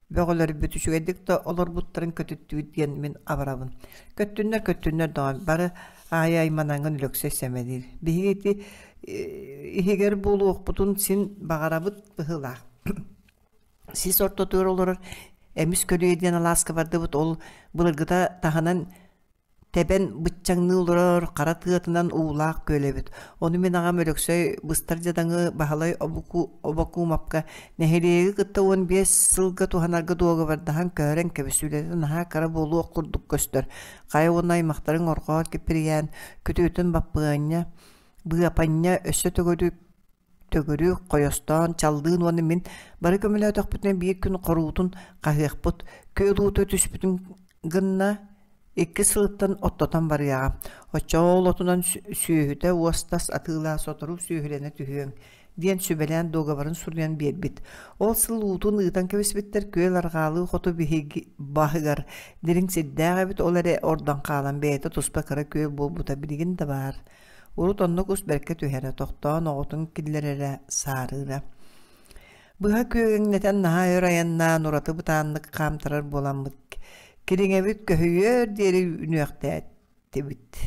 beğoları bütüşügedik de olur butların kötüttüğü diyen min abarabın. Köttünler doğan. Barı aya imanangın lökse semedir. Bihigeti ihiger buluğuk butun sin bağarabıt bıhılaq. Siz orta tuğru olur. Emis kölüye diyen alaska vardı ol bılırgıda tahanan Teben bıççаңны улурар қара тыатынан уулаақ көлебит. Оны мен ағам өлөксөй быстар жадаңы бахалай обаку мапка нехелеги кытта 15 сылга туханарга дуога бардахан көрен кебесүледи наха кара болу окурдук көстөр. Кай онай мактарын оркоор кепириян көтөтөн баппыгanya быапanya өссө төгөрү койостон чалдыын оны мен бары көмөлөтөк бүтүн бир күн коруутун кахыакпут көөлууту түспүтүн гынна Икки сылыттан оттотан барыяға. Очол отунан сүйіхіті уостас атыла сотору сүйіхілене түхіен. Ден сүбелен доғабарын сүрден бербит. Ол сыл уутун ыытан кебесбиттер көел арғалы хоту бихиги бағығар. Дерин сиддәға бит олары ордан қалан бәйті туспа кара көел болбута білігін да бар. Урут онны кус бәрке түхәрі тоқтан оғытын киллерері сарыра. Бұға көген нетен наға өр аянна нұраты бұтанлық қамтырар боламыд. Киреңебит көһүйөр дери үнөктәттебит.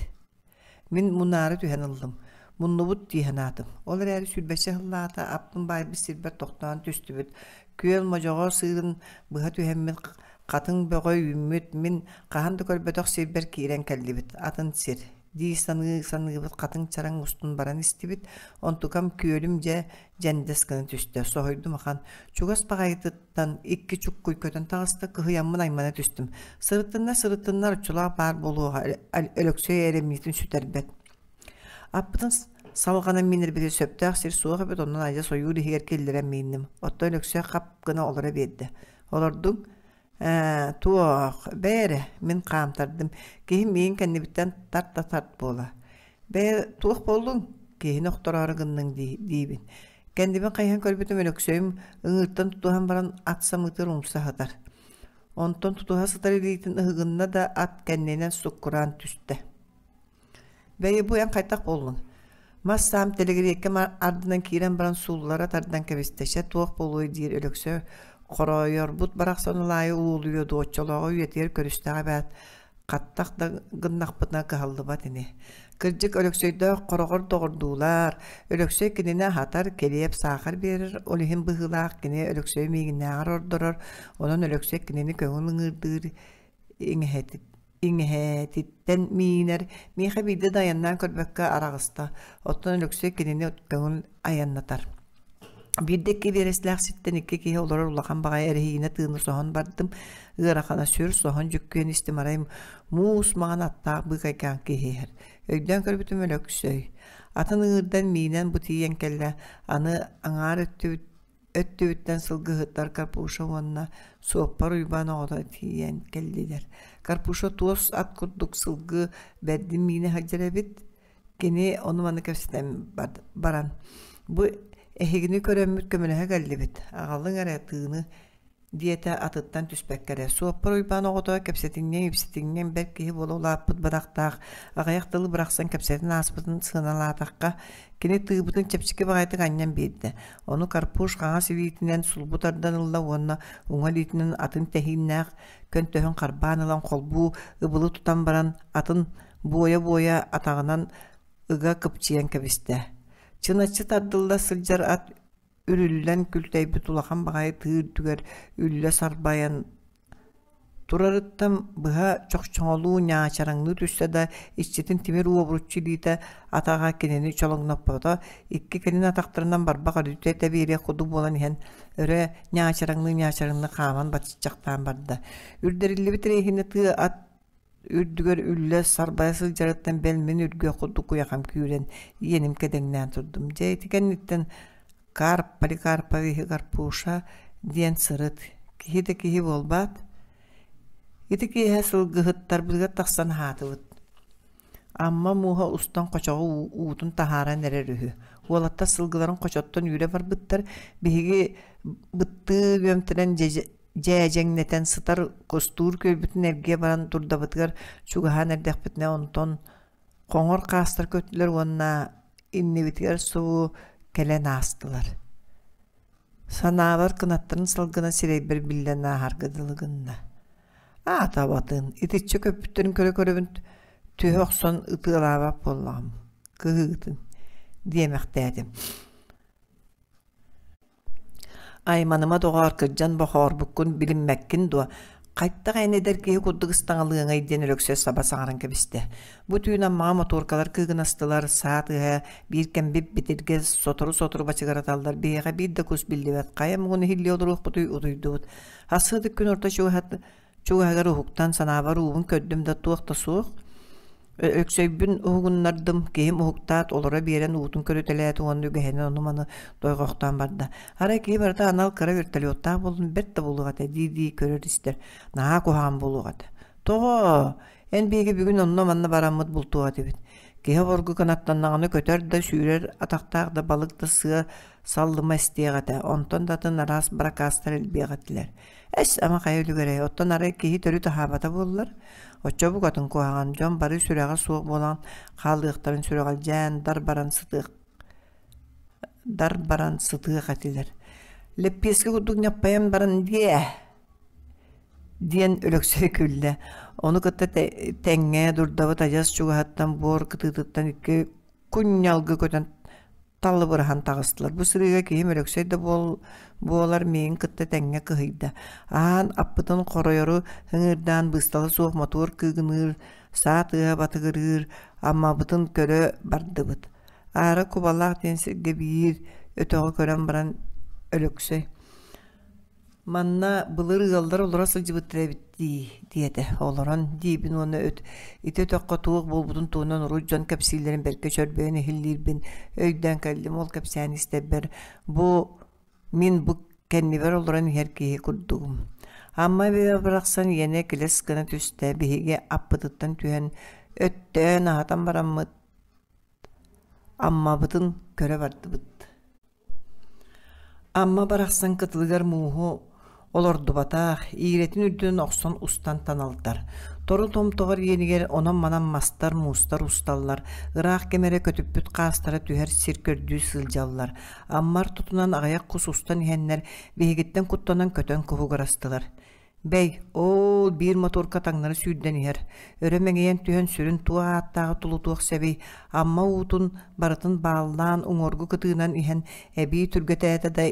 Мен мунары түһән алдым. Муннубут тиһанатым. Олар әри сүлбәче хыллата аптын бай бир силбер тоқтан түстүбүт. Көөл можого сыйын быха түһәммен катын бөгөй үммөт мен каһанды көрбөтөк силбер кирен келдибит. Атын сир. Ди саныгыбыт катын чараң устун баран истибит. Онтукам көөлүм же жандесканы түстө. Сойдум ахан. Чугас багайдыттан 2 чук көйкөтөн тагысты кыһыяммын аймана түстүм. Сырыттыннар учула бар болууга өлөксөй эремитин сүтербет. Аппытын салгана минер бир сөптөк сир суга бет онун айжа союу хигер келдерем миним. Отто өлөксөй кап гына олора берди. Олордун туох бәре мен қамтардым. Кейін мен кәнебіттен тарт бола. Бәре туох болдың, кейін оқтырары гынның дейбін. Кәнебін қайхан көрбетім өлөксөйім, ұңырттан тұтуған баран атсам ұтыр ұмса хатар. Онтон тұтуға сытар елейтін ұғынна да ат кәнненен сұққыран түсті. Бәре бұян қайтақ болдың. Мас сам телегері екем ардынан кейрен баран суллара тардан кәбестеше туох болуы дейір өлөксөй Қоройор бұт барақ сонылайы уылуы доочолығы үйетер көрістіға бәт қаттақ да гыннақ бұтына қағылды бат ене. Кірджік өлөксөйді қорғыр тоғырдулар, өлөксөй кеніне хатар келеп сақыр берір, олығын бұғылақ кене өлөксөй мейгіне ағыр ордырыр, оның өлөксөй кенені көңілің ұрдыр иңхетиттен мейінер, мейхе бейді даяннан көрбәкке арағыста, оттан өлөксөй кенені көңіл аяннатар. Бирдекки бересләк ситтен икки кие олар улахан багай эрхине тыны соһон бардым. Ырахана сүр соһон жүккөн истимарайм. Муус маган атта быгайкан киһер. Өйдөн көрбүтүм өлөксөй. Атын ырдан минен бутиен келле. Аны аңар өттүбүттен сылгыһыттар карпуша вонна соппар уйбан ода тиен келдилер. Карпуша туос ат курдук сылгы бердим мине хаҗарабит. Кене оны маны көстәм баран. Бу Эхигini көрөммүт көмөлөһө гэллибит. Агаллың аратыыны диете атыттан түспәккәре. Суаппар уйбан оғото кәпсетиңнен бәркеһи болулааппыт барақтақ. Ағаяқтылы бірақсан кәпсетин аспытын сыналатаққа. Кене тыыбытын чепчике бағайтық аннан берді. Оны карпуш қаңа сивитінен сулбутардан ылла онна уңа литінен атын тәхиннәқ көн төһін қарбан ылан қолбу ыбылы тутан баран атын боя атағынан ыга кыпчиян кәбісті. Чыначы тардылда сылжар ат үрүллән күлтәйбі тулахан бағай тыыр түгер үллә сарбаян. Турарыттам бұға чоқчоңолу нячараңны түсті да иччетін тимер уобруччы дейті атаға кенені чолоңнап бада. Икки кенен атақтарынан барбаға дүтті тәбейре құды болан ехен өрі нячараңны қаман батчақтан барды. Үрдерілі бітерейхіне тыы ат үрдүгөр үлле сарбайсыл жарыттан белмен үргө құдды куяқам күйрен енім кедеңнен тұрдым. Жайты кәнеттен карпа вихи карпуша ден сырыт. Кихи де кихи болбат. Ити кихи сылгыхыттар бізге тақсан хатывыт. Amma muha ustan qoçağı uutun tahara nererühü. Olatda sılgıların qoçottan yüre var bıttar. Bihigi bıttı gömtüren jääjängнетен sıtar kostur köybütün erge baran turda bıtgar çugahan erdek bitne onton qoңор qastar kötüler onna inni bitgar soğu kelen astılar. Sanavar kınattırın sılgına sirey bir billen ahargıdılığında. Atabatın, ititçe köpütlerin köre tüh oqson ıtılava bollağım. Kıhıgıtın diyemektedim. Aymanıma doğar kırcan bahar bukun bilinmekkin doğa. Кайтта гайнедер ки куддыгыстан алыгын айден өрөксө саба саңаран кебисте. Бу түйүнөн мага моторкалар кыгынастылар, саатыга бир кембип битирге сотору бачыгараталдар. Бейга бир да кус билдибет. Кая мугуну хилли одурук бутуй удуйдут. Асыдык күн орта чугагар ухуктан санабар уун көддүм да туакта суок. Өксөйбүн угуннардым кем ухуктаат олора берен уутун көрөтелет онду гехене онуманы дойгоктан барда. Ара ки барда анал кара вертолетта болдун бетте булугата диди көрөристер. Наа кухан булугата. Того эн биге бүгүн онно манна бараммыт бултуга дебит. Кеhe боргу канаттаннаганы көтөр да сүйрер атактаак да балык да сыа саллыма истиягата. Онтон датын арас бракастар элбиягатилер. Эс ама кайылыгере оттон ара кеhi төрү тахабата боллар. Очобу катын куаган жон бары сүрәгә суык болан калдыктарын сүрәгәл жан дар баран сытыгы катилер. Леппеске кудук няппаян баран диен өлөксө күлле. Оны кытта теңге дурдабы тажас чугаттан бор кытытыттан икки күннялгы көтөн таллы бырхан тагыстылар. Бу сырыга кийим өлөксөйдө болар мейин кытта теңге кыһыйда. Аан аппытын коройору хыңырдан бысталы суох мотор кыгыныр, саатыга батыгырыр, амма бытын көрө бардыбыт. Ары кубаллах денсерге бир өтөгө көрөн баран өлөксөй. Манна былыр ылдар олора сылжыбыттырабит диете. Олоран дибин оны ите төккө туық болбудун туунан руджан капсилерин берке чөрбөйүн эхиллирбин өйдөн калдым ол капсиан истебер. Мин бу кеннибер олоран херкии курдугум. Амма бе бараксан ене келес кына түстө биһиге аппытыттан түһен өттөн атан бараммыт. Амма бытын көрө бардыбыт. Амма бараксан кытылыгар мууху олорду батаах, ийретин үрдүн оксон устан таналдар. Тору томтогор енигер онан манан мастар, мустар усталлар. Ыраак кемере көтүппүт каастара түһер сир көрдүү сылжаллар. Аммар тутунан аяк кус устан ихеннер биһигиттен куттанан көтөн куһугарастылар. Бей, ол бир моторка таңнары сүйден ихер. Өрөмеңейен түһен сүрүн туа аттағы тулутуақ сәбей. Амма уутун барытын бааллаан уңоргу кытыынан ихен эби түргөтәәті да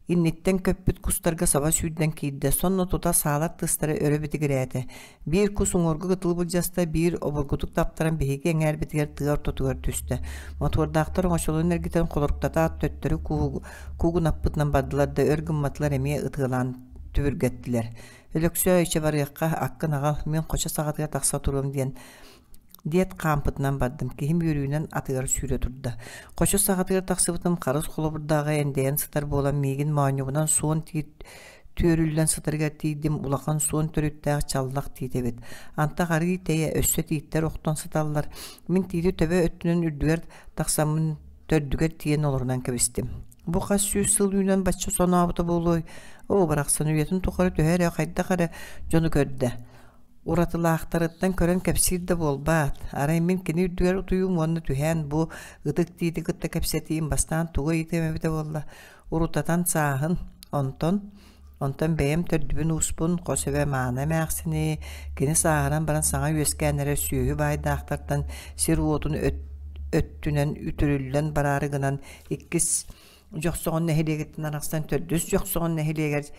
инниттен көппүт кустарга саба сүйден кейді. Сонно тута саалар тыстары өрө битигирээти. Бир кус уңоргу кытыл булжаста бир оборгутук таптаран биһиги эңер битигер тыгар тотугар түстө. Мотордактар оңошолун эргитен колоруктатаат төттөрү куугун аппытынан бардылар да өргүмматлар эмие ытыылаан түбүргеттилер. Өлөксө иче барыякка аккын агал мен кочо сагатыга такса турум диет кампытынан бардым. Кихим үрүүнен атыгар сүйрө турда. Кочо сагатыга таксыбытым карыс колобурдагы эндеен сытар болан мигин маанюбунан суон төрүлден сытарга тийдим. Улахан суон төрүттәг чаллак тийдебит. Анта гары тeye өссө тийттер октон сыталлар. Мен тийди төбө өттүнөн үрдүгер таксамын төрдүгер тиен олорунан кебистим. Бу кас сүүс сылуунан баччы сонаабыты болой. О бараксан үйетін тұқыры төхәрі қайда қары жоны көрді. Уратылақтарыттан көрін кәпсирді болбат. Арай мен кені үрдігер ұтуым оны түхән бұ ұдық дейді күтті кәпсетейін бастан туғы етемебді болла. Урутатан сағын онтон бәйім төрдібін ұспын қосыбе мағына мәқсіне кені сағынан баран саңа өскәнері сүйі байды ақтартан сер уотын өттінен үтірілден барарығынан иккіс жоқсоғын нәхелегеттен анақстан төрдүс жоқсоғын нәхелегер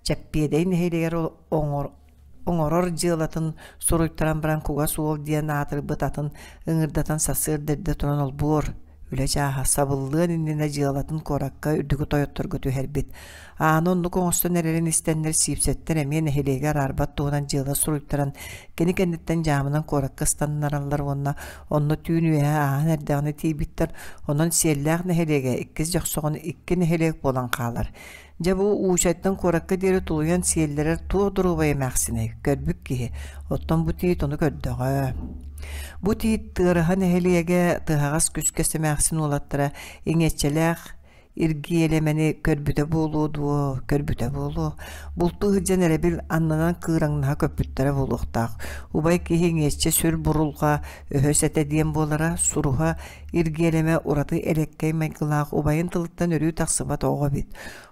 чәппедей нәхелегер оңорор жылатын соруйттаран баран куға суол диен атыр бұтатын ыңырдatan сасыр дәрді тұран ол бұр. Үлі жаға сабыллығын иннене жылатын коракка үрдігі тойоттор көту әрбет. Анонну коңыстан әрерін істенлер сипсеттер әме нәхелегер арбат туғынан жыла соруйттаран кені кәнеттен жамынан коракка станнаралар онны түйін өе ағын әрдіғаны тейбіттер онын селләғ нәхелеге иккіз жоқсоғын икки нәхелег болан қалар. Жабу уушайттан коракка дері тулуян селлерер туғдыру бай мәқсіне көрбік кейі. Оттан бұ тейт оны көрдіғі. Бұ тейт тығырыға нәхелеге тығағас күскесі мәқсін олаттыра еңетчеләқ ирги элемени көрбүтө болуду, көрбүтө болу. Булту хыджан эребил аннанан кыраңнаha көппүттөрө болуктак. Убай кихиңечче сүр бурулга өһөсете диен болара суруха ирги элеме ураты элеккей майгылак убайын тылыттан өрүү таксыбат ого бит.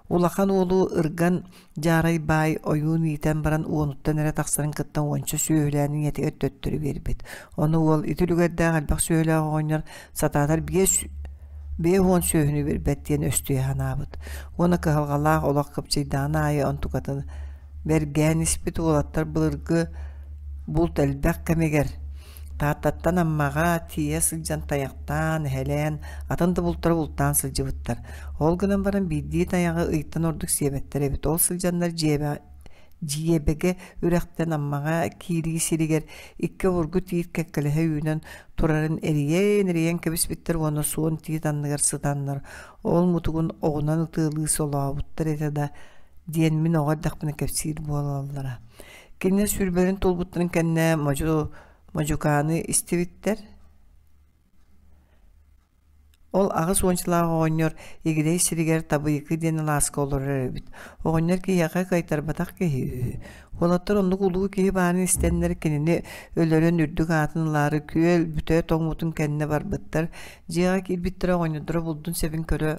Улахан олу ырган жарай бай оюн итен баран уонуттан эре таксарын кыттан ончо сүйөләнин ети өттөттөрү бербит. Оны ол итүлүгердә галбак сүйөлә ойнар сатадар бе он сөйүнү бербеттен өстүе ханабыт. Оны кыһалгалаах олақ кыпчыйдаана айы онтукатын берген испит олаттар былыргы булт элбек кемегер. Тааттаттан аммаға тие сылжан таяқтан, хелен, атынды бултар бултан сылжыбыттар. Ол гынан баран бидди таяғы ыйттан ордық себеттер эбит. Ол сылжандар жиебеге үрәқтен аммаға кириги сиригер икке оргу тиит кәккелеһе үйінен турарын эриен кебіспіттер оны суын тиит анныгар сытаннар. Ол мутугун оғынан ытылы солауыттар етеді диен мин оға дақпына кәпсир болалара. Кенне сүрберін толбуттарын кәнне мажуканы истебиттер. Ол ағыс ончылағы оғынер егідей сиригер табыйқы дені ласқа олар әрбіт. Оғынер кейяға қайтар батақ кейі. Олаттар ондық ұлығы кейі барын істенлер кеніне өлерін үрдік атынлары күйел бүті тоңмутын кәніне бар бұттар. Жиға келбіттір оғынедірі бұлдың себін көрі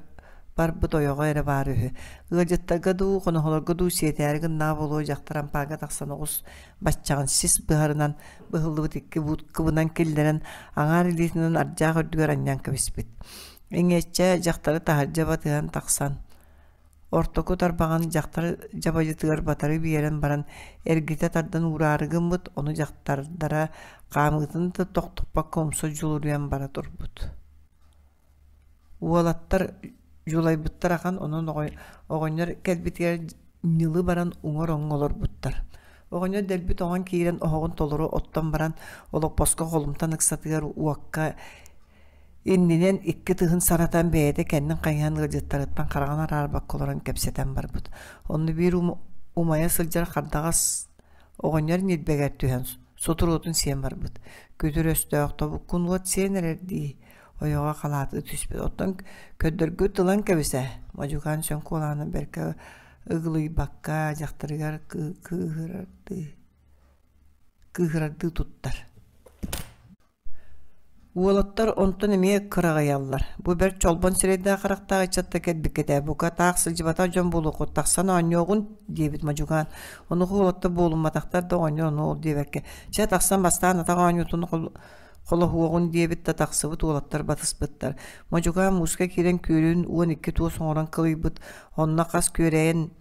бар бұт ойоға әрі бар үхі. Ғаджаттарға ду, қонығыларға ду сетәрігін на болу жақтаран паға тақсан оғыз баччағын сис бұғарынан бұғылды бұт екі бұт қыбынан келдерін аңар елетінен аржақ үрдігер аньян көбеспет. Эңечче жақтары тахаржа батыған тақсан. Ортоку тарбаған жақтары жабажытығар батары бейерен баран әргеті тардан урарығын бұт, оны жақтардара қамығытын тоқтықпақ комсо жүліруен бара тұр бұт. Уолаттар жулай бұттар ақан, onun оғынер кәлбетер нилы баран уңар оңғолар бұттар. Оғынер дәлбет оған кейрен оғын толыру оттан баран олық посқа қолымтан ықсатығар уаққа иннинен икки тыхын саратан бәйді кәннің қайған ғыжыттарыттан қарағанар арбақ қоларан кәпсетен бар бұд. Оны бір умая сылжар қардағас оғынер нетбегер түйен сотыр отын сен бар бұд. Көтір өсті оқтабы күнғат сен әрерді. Ойоға қалаты түспет. Оттан көддіргі тылан кәбісе. Мажуған сөн қоланы бәркі ұғылый баққа жақтырығар кығырарды тұттар. Уолаттар онтон емее қырағаялар. Бұ бәр чолбон сірейді қарақтағы чатта кәдбіккеде. Бұқа тақ сылжыбата жон болу қот. Тақсан оңయోғын дебіт мажуған. Оны қолатты болу матақтар да оңyo оны ол дебәкке. Че тақсан бастаған атаға оңютыны қолы хуағын дебітті тақсыбыт олаттар батыспыттар. Мажуға мұска керен көрін уын екі туы соңыран қылыбыт. Онына қас көрейін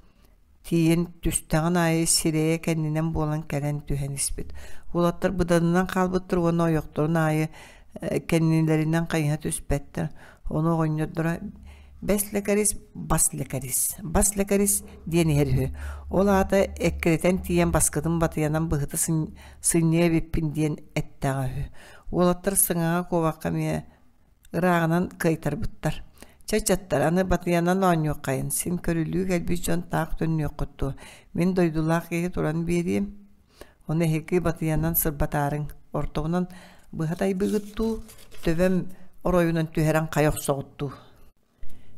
тиен түстіғын айы сирее кәнінен болан кәрен түйен іспет. Олаттар бұданынан қалбыттыр, оны ойықтырын айы кәнінлерінен қайына түспеттір. Оны оңырдыра бәслекарис, баслекарис ден әрі. Ол ата әккеретен тиен басқыдың батыянан бұғыты сынне беппін ден әттіға. Олаттар сыңаға коваққа мие ұрағынан қайтар бұттар. Чачаттар, аны батыянан оңы қайын. Сен көрілі кәлбі жон тақ төнне құтты. Мен дойдулақ егі тұран берейім. Оны хекі батыянан сырбатарың. Ортығынан бұғатай бұғытту, төбем оройынан түйерен қайық соғытту.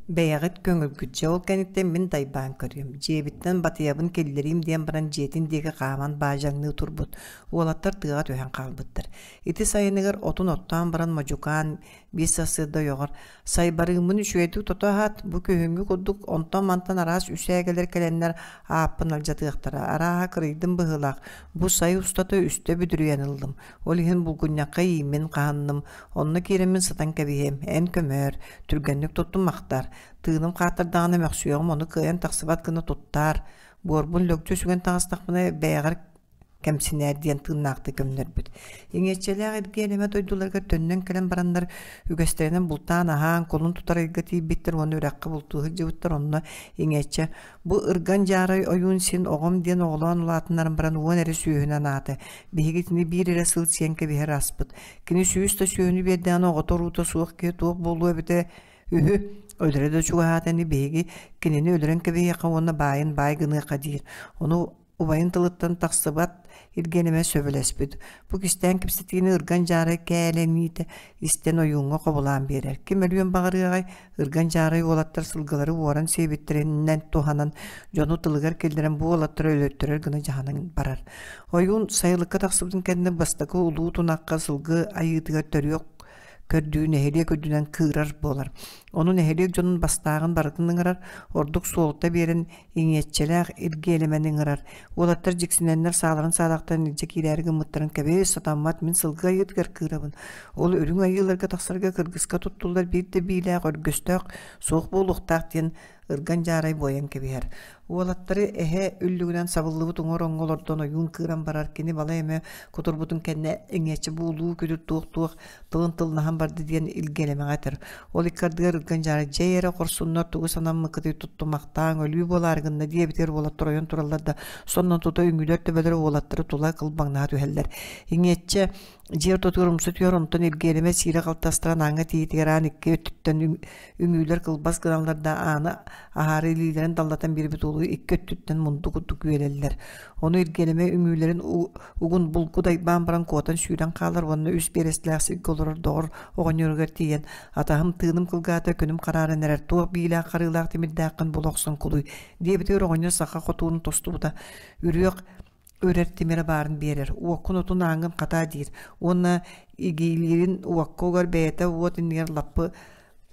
Бәйәғыт көңіл күтче ол кәніктен мен дайбан көрем. Жебіттен батыябын келдерейім ден баран жетіндегі қаман бажаңны тұрбыт. Олаттар тыға түйен қалбыттыр. Ити сайынығыр отын оттан баран мажукан, бес асырда yoğar. Saybarımınüşüyeti totahat bu köhüngü kuduk ontan mantan aras üsəgələr kələnlər apın alcatıqtara. Araha kırıydım bıhılaq. Bu sayı ustatı üstə büdürüyenildim. Olihin bulgunyaqqa yimin qandım. Onu keremin satan kəbihim. En kömör. Türgənlik tuttum maqtar. Tığınım qatırdağını məqsuyağım onu kıyan taqsıbat qını tuttar. Borbun lökçü sügən tağыстaqını bəyəğir kemsinler diyen tığınaқты kömler büt. Eňeççeler edgeleme doydularga tönnen kelen baranlar ügesterinden bultan ahan kolun tutar egati bittir onu ürakka bultuğu cıvıttar onunla eňeççe bu ırgan jaray oyun sin oğum diyen oğlan ulatınların baran uvan eri süyühünen atı. Bihigitini bir ere sıl siyenke biher aspıt. Kini süyüsta süyühünü berden oğuta ruta suğuk ki tuğuk bolu ebite ühü öldüre de çuğa hateni bihigi kinini öldüren kebi yakan ona bayin baygını kadir. Onu ubayın tılıttan taksıbat ilgenime söbülespüd. Bu kisten kipsitini ırgan jarı kәленiydi. İsten oyunğa qobulan berer. Kim ölüyen bağırıgay ırgan jarı olattar sılgıları oran sebettireninden tohanan jonu tılıgar keldiren bu olattar ölöttürür gına jahanın barar. Oyun sayılıkka taksıbdın kendine bastakı ulu tunakka sılgı ayıtıgar törüyok kördüğü neheliye kördüğünden kırar bolar. Onun neheliye jonun bastağın barıtının ırar, orduk soğukta berin iňetçeler ilgi elemenin ırar. Olattar jiksinenler sağların sağdaktan ilcek ilergi mıtların kebe satanmat min sılgı ayıtgar kırabın. Ol ölün ayılarga taksarga kırgıska tuttular bir de biyle örgüstök soğuk boluqtaq diyen ырган жарай боян кебиһэр. Уолаттары эһэ үллүгүнэн сабыллыбы туңор оҥголордон ойуун кыыран барар кини бала эме кутурбутун кэнне эҥечи буулуу күдүр туох тылын тылнахан барды диэн илгелемеҕэтер. Ол иккардыгар ырган жара жейере корсуннор тугу санан мыкытый туттумактаан өлүү болааргынна диэбитер уолаттар ойон тураллар да соннон тута үҥүлөр төбөлөр уолаттары тула кылбаңнаа түһэллэр. Иҥечче жер тотурумсу түөрунтон илгелеме сире калтастыран аңа тиитигеран икки өттүттен үҥүүлөр кылбас гыналларда ааны ахары лилерин даллатан бирбит улуу икки өттүттен мунду куттук үелеллер. Ону илгелеме үҥүүлөрүн угун булкудай баамбаран куотан сүүрен каалар онна үс берестилээси голорор доор оҕоньоргар тиен атаһым тыыным кылгаата күнүм караарын эрер туох биилээх карыылаах тимирдэаккын булохсон кулуй диэбитер оҕоньор саха хотуун тостубута үрүөх өрертимере барын берер. Уоккун отун аңын ката дир. Онна игилерин уоккогар бэйэте уот иннер лаппы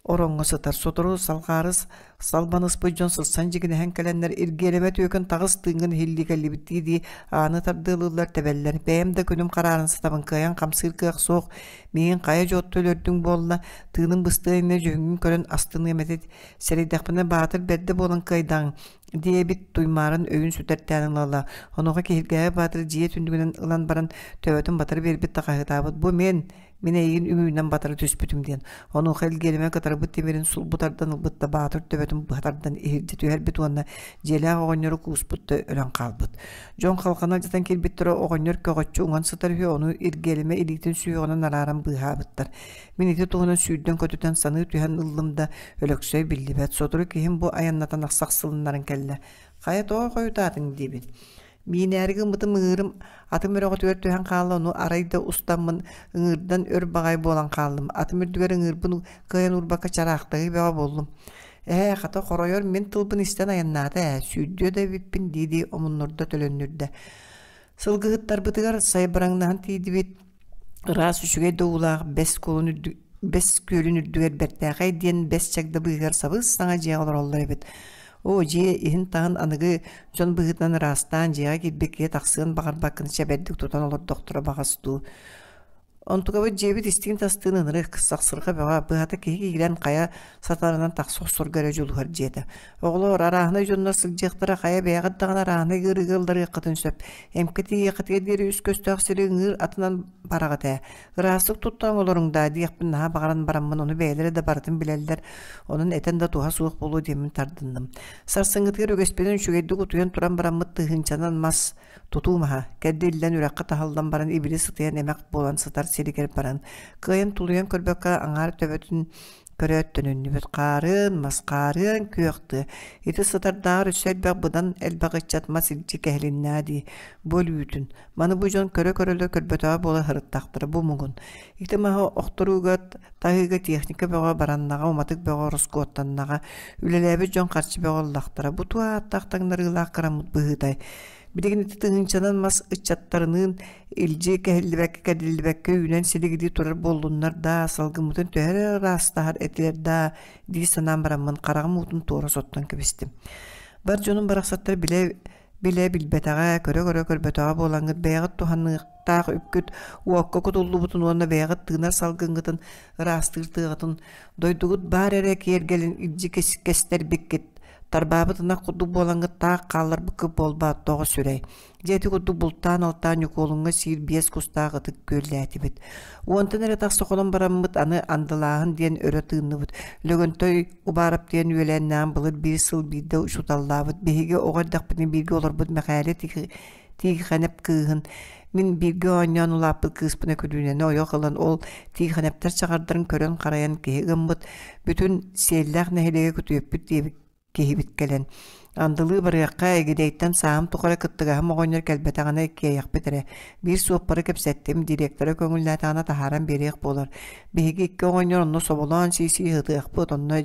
оронго сытар. Сотору салгарыс салбаныс бөджон сылсан жигинэхэн кэленнер иргелеме түйөкөн тагыс тынгын хилликалибитти ди ааны тардылылар тебеллер. Бэйэмде күнүм карарын сытабын кыян камсыр кыак соох мейин кая жот төлөрдүң болна тыынын быстыыне жөңүн көрөн астын эметет серейдакпыны баатыр берде болан кайдаң диэбит туймарын өйүн сүтәртәнин лала. Онуга киһилгәе батыр жие түндүгүнен ылан баран төбөтүн батыр бербит такаһытабыт. Бу мен эйин үмүнен батыр түспүтүм диен. Ону хелгелеме катарбыт темерин сулбутардан ылбытта батыр төбөтүн батардан эхирди түһәрбит уонна желеа оҕонньору кууспутта өлөн калбыт. Жон халкана жатан келбиттер оҕонньор көҕөччү уңан сытарыһы ону иргелеме илитин сүйөгөнөн арааран быһаабыттар. Мен ити туһунан сүйдөн көтүтен саны түһэн ыллымда өлөксөй биллибет. Сотуру киһим бу аяннатан аксак сылыннарын келле. Кая тоо койутаатың дибит. Минерги мыты мыырым атым өрөгө түгөр түһэн каалла ону арайда устаммын ыңырдан өр багай болан каалдым. Атым өрдүгөр ыңырбын кыян урбакка чараактыгы бега болдум. Хата хоройор мен тылбын истен аяннаата сүйдө да биппин диди омуннорда төлөннүрдө. Сылгыгыттар бытыгар сайбыраңнаан тиидибит ырас үшүгэй доулаах бес көлүн үрдүгер бертаагай диэн бес чагда быыгар сабыс саңа жеалар оллар эбит. О же ихин тагын аныгы жон быгытан растан жега кирбекке таксыгын багарбаккын чебердик тутан олар доктора багастуу. Онтугабы жебит истигин тастыын ынырык саксырга бага быгата кеги кирен кая сатарынан таксок соргара жулухар жеда. Оглор арахына жоннор сылжыктара кая бягаттаган арахына гырыгылдары кытын сөп. Эмкети кытыга дери үс көстөк сири ыңыр атынан барагата. Ырастык туттан олоруңда диякпын наha багаран бараммын ону бээлери да бартын билелдер. Онун этен да туha суык болуу демин тардындым. Сарсыңгытыгар өгеспеден шүгейдик утуян туран бараммыт тыгынчанан мас тутумаха. Кәддиллен үрәккә тахалдан баран ибили сытыян эмек болан сытар сиригер баран. Кыйын тулуян көрбөккә аңар төбөтүн көрөттөнүнүбөт карын, маскарын көктү. Ити сытардар үсәлбәк будан элбагычат масилчи кәһлиннәди болүтүн. Маны бу жон көрө-көрөлө көрбөтө бола хырыттактыр бу мугун. Иктемаха охторугат тагыга техника бага бараннага уматык бага роскоттаннага үлелебе жон карчы багаллактыра. Бу туа аттактаңнарыла карамыт быгытай. Бидегин тыгынчанан мас ычаттарынын илжи кәһиллибәккә кәдиллибәккә үнән силигиди турар боллуннар да салгымытын төһәре растахар этилер да ди санам бараммын карагым утун тоора соттан кебистим. Бар жонун бараксаттар биле билбетага көрө көрбөтага болаңыт бэягыт туханныктаах үпкүт уокко кутуллубутун уонна бэягыт тыынар салгыңгытын ырастыртыгытын дойдугут бар эре киергелин илжи кестер биккет тарбабытына куду болаңы таақ қалар бүкі болба тоғы сүрей. Жеті куду бұлттан алтан юколыңы сир бес кустағы тік көлі әтібет. Уонтын әрі тақсы қолын бараммыт аны андылағын ден өрі тыынны бұд. Лөгінтой убарып ден өләннән бұлыр бір сыл бірді ұшуталлабыд. Беге оғардақпыны бірге олар бұд мәқәлі тигі қанеп күйін. Мен бірге ойнан улапыл кыспына күдүнені ойо қылын ол тигі қанептер чағардырын көрін қараян кейгім бұд. Бүтін селләқ нәхелеге күтөппіт дебік кehibit kelen. Andılığı barıqqa egideytten sağım tuqara kıttıgahım oğonyor kelbetağına keyyak bitere. Bir soğupparı kepsettim, direktora köngüllatağına taharan beriyek bolar. Bihigi iki oğonyor onu sobolan sisi hıdığıq bud, onu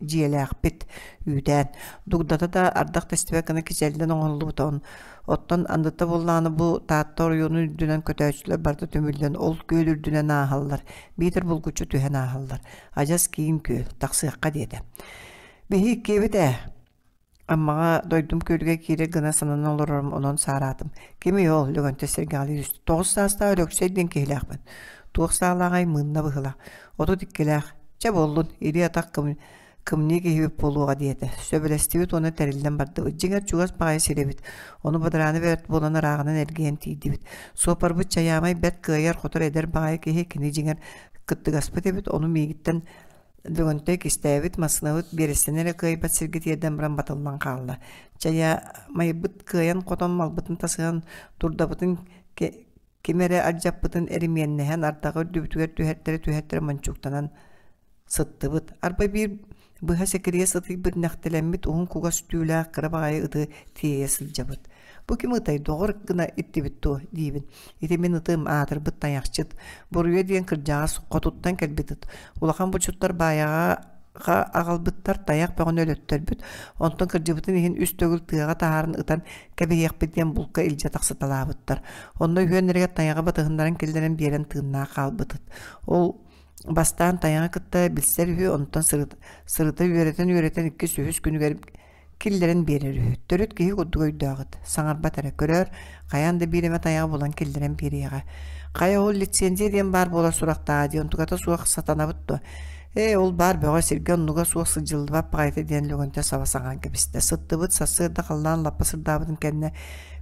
jiyelek bit üden. Dugdata da ardaq testibakını kiselden oğonlu buton. Ottan andıta bollanı bu taatta oruyonu ürdünen kötəçülər barda tömülden ol göl ürdünen ahallar. Bitir bulguçu tühen ahallar. Acaz kiyim köl, taqsıqqa dedi. Bihi kebide. Amma doydum kölüge kire gına sanan olurum onun saratım. Kimi yol lügönte sergali üstü. 9 saasta ölökselden kehlakman. 9 sağlağay mınna bıhıla. Otu dikkelak. Çab oldun. İri atak кымни киһип болуға диете. Сөбелестибит оны тәрилден барды. Жиңер чугас бағай сиребит. Оны бадраны берт боланы рағынан эрген тийдибит. Сопарбыт чаямай бет кыйар хотор эдер бағай киһи кини жиңер кыттыгаспыт эбит. Оны мейгиттен лөгөнтэй кистәбит масынабыт бересенере кыйбат сиргит ерден біран батылдан қалды. Чаямай быт кыйан котон малбытын тасыған турдабытын кемере аджаппытын эрименнеһен артагы дүбүтүгер түһәттері манчуктанан сыттыбыт. Арба бир быха секерие сыты бир нәхтелеммит уһун кугас түүлә кырабагай ыты тие сылжабыт. Бу ким ытай догор гына иттибит то дибин. Ити мен ытым атыр быт таяқчыт. Боруя диен кыржагас котуттан келбитит. Улахан бучуттар баяга агалбыттар таяқ бөгөн өлөттөрбүт. Онтон кыржыбытын ихин үс төгүл тыга тахарын ытан кебиякпитен булка илже таксыталабыттар. Онда үйөнерге таяга батыгындарын келдерен берен тыынна калбытыт. Ол бастан таяңа кытта билсер үһү онтон сырыта үйрөтен икки сүйүс күнүгер киллерин берер үһү. Төрөт киһи кудугойдагыт. Саңарба тара көрөр, каянды биреме таяга болан киллерин берига. Кая ол лицензия ден бар бола суракта ден тугата суак сатанабытты. Ол бар бөга сирген нуга суак сыжылдап пайты ден лөгөнтө сабасаган кебисте. Сыттыбыт сасырда калдан лапасырдабытын кенне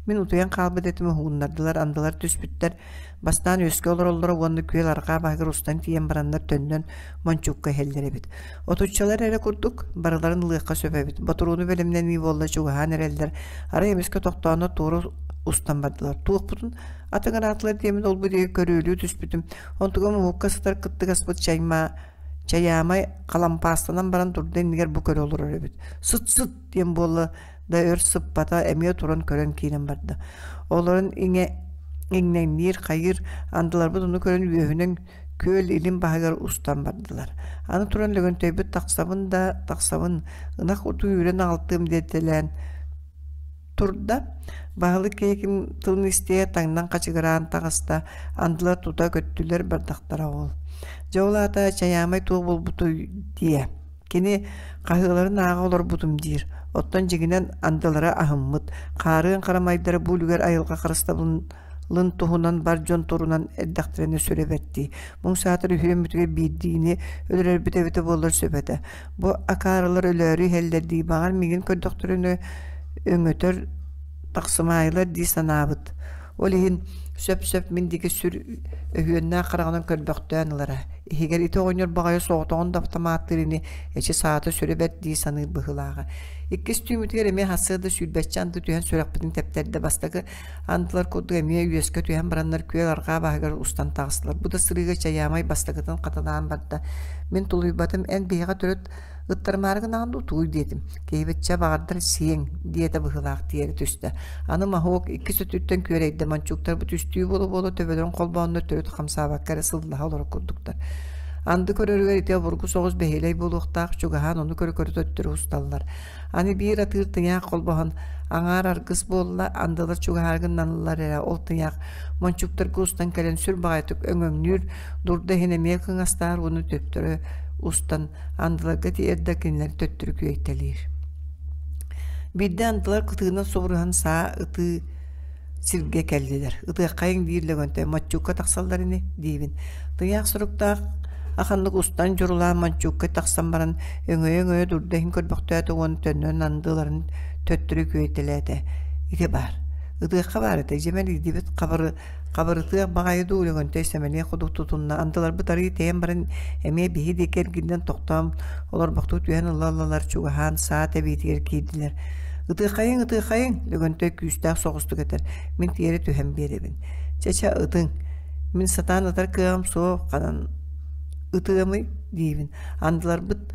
мен утуян калбыт этиме хугундардылар, андылар түспүттер. Бастан өскө олороллора уонны күел арка багыр устан тиен барандар төннөн манчукка хелдеребит. Отуччалар эре курдук, барыларын лыыкка сөпөбит. Батуруну белемнен ми болла чугахан эрелдер. Ара эмеске токтооно тууру устан бардылар. Туукпутун атыңар атлар демин олбу деге көрүүлүү түспүтүм. Онтуга муукка сытар кыттыгаспыт чаямай калампастанан баран турден нигер бу көрө олор эребит. Сыт дем болла да өр сыппата эмие туран көрөн кийинен барды. Олорун иңнен нир кайыр андылар буну көрөн үйөһүнөн көөл илим багар устан бардылар. Аны туран лөгөнтөйбүт таксабын ынак уту үрен алтым детелен турда багылы кейкин тылын истее таңдан качыгыран тагыста андылар тута көттүлөр бардактара ол. Жолата чаямай туу болбуту дие. Кени кайыларын ага олор бутум дир. Оттон жигинен андылара ахыммыт. Карын карамайдары булугер айылга карыстабын лын тухунан бар жон турунан эддактерене сүребетти. Муң саатыр үйөмүтүгө биддиини өлөрөр бите болор сөбөтө. Бу акарылар өлөрү хелдерди багар мигин көддөктөрүнө өңөтөр таксымайлар ди санабыт. Олихин сөп миндиги сүр үйөннө караганан көрбөктөнлара. Эгер ите ойнор багай соотон давтаматтырыны эчи сааты сүребет ди саны быхылага. Иккис түймүтгер эме хасыды сүрбетчанды түйен сүрөкпүтүн тептерде бастагы антылар кодду эме үйөскө түйен барандар күел арга багар устан тагысылар. Бу да сырыга чаямай бастагытын катадан барда. Мен тулуйбатым эн бейга төрөт ыттармарыгын анду туй дедим. Кейбетче багардар сиең диете быхылак тиери түстө. Аны махок икки сөтүттен күөрейде манчуктар бу түстүү болу төбөлөрүн колбоону төрөт камсабаккары сылдыга олор курдуктар. Анды көрөрүгөр ите бургу согуз бехелей болуктаак чугахан ону көрө усталлар. Аны бир атыр тыяк колбохан аңар аргыс болла андылар чугаhargын нанылар эре ол тыяк манчуктар кустан келен сүр багайтык өңөңнүр дурда хенеме кыңастар уну төптөрө устан андыларга тиерде кинлер төттүрү күйөйтелир. Бидде андылар кытыгынан собурган саа ыты сирге келдилер. Ыты кайың бирлегөнтө манчукка таксалдарыны дейбин. Тыяк суруктаак аханлык устан журулан манчукка таксан баран өңө дурдахин көрбөктөтө он төннөн андыларын төттүрү күйөйтелете. Ите бар. Ыдыакка бар эте жемел идибит кабырыты багайды үлөгөнтө семене кудук тутунна андылар бутары тем баран эме бихи декергинден токтом олар бакту түйен лалалар чугахан саат эбитер кийдилер. Ыдыакайың лөгөнтө күстак согусту кетер. Мен тиери түһен беребин. Чача ыдың. Мен сатан атар кыам со канан ытыгамы дейбин. Андылар бут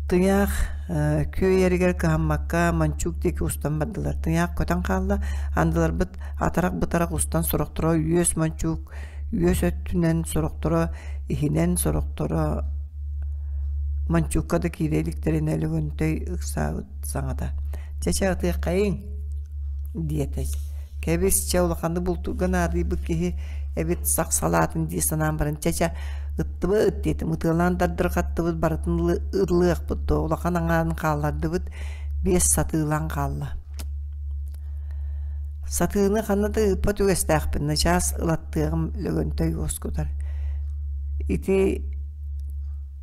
тыяк күйеригер кыаммакка манчук деки устан бардылар. Тыяк көтөн калла андылар бут атарак бутарак устан сорокторо үйөс манчук үйөс өттүнен сорокторо ихинен сорокторо манчукка да киреликтерин элөгөнтөй ыксабыт саңата. Чача ытыакайың диетес. Кебис чаулаканды бултуган ады бут кихи эбит саксалатын ди санан барын чача ыттыбы ыттетим ытылан дардыргаттыбыт барытын ырлык бутто улакан аңарын каллардыбыт бес сатыылан калла. Сатыыны канаты ыппа түгестаакпын час ылаттыгым лөгөнтөй оскутар. Ити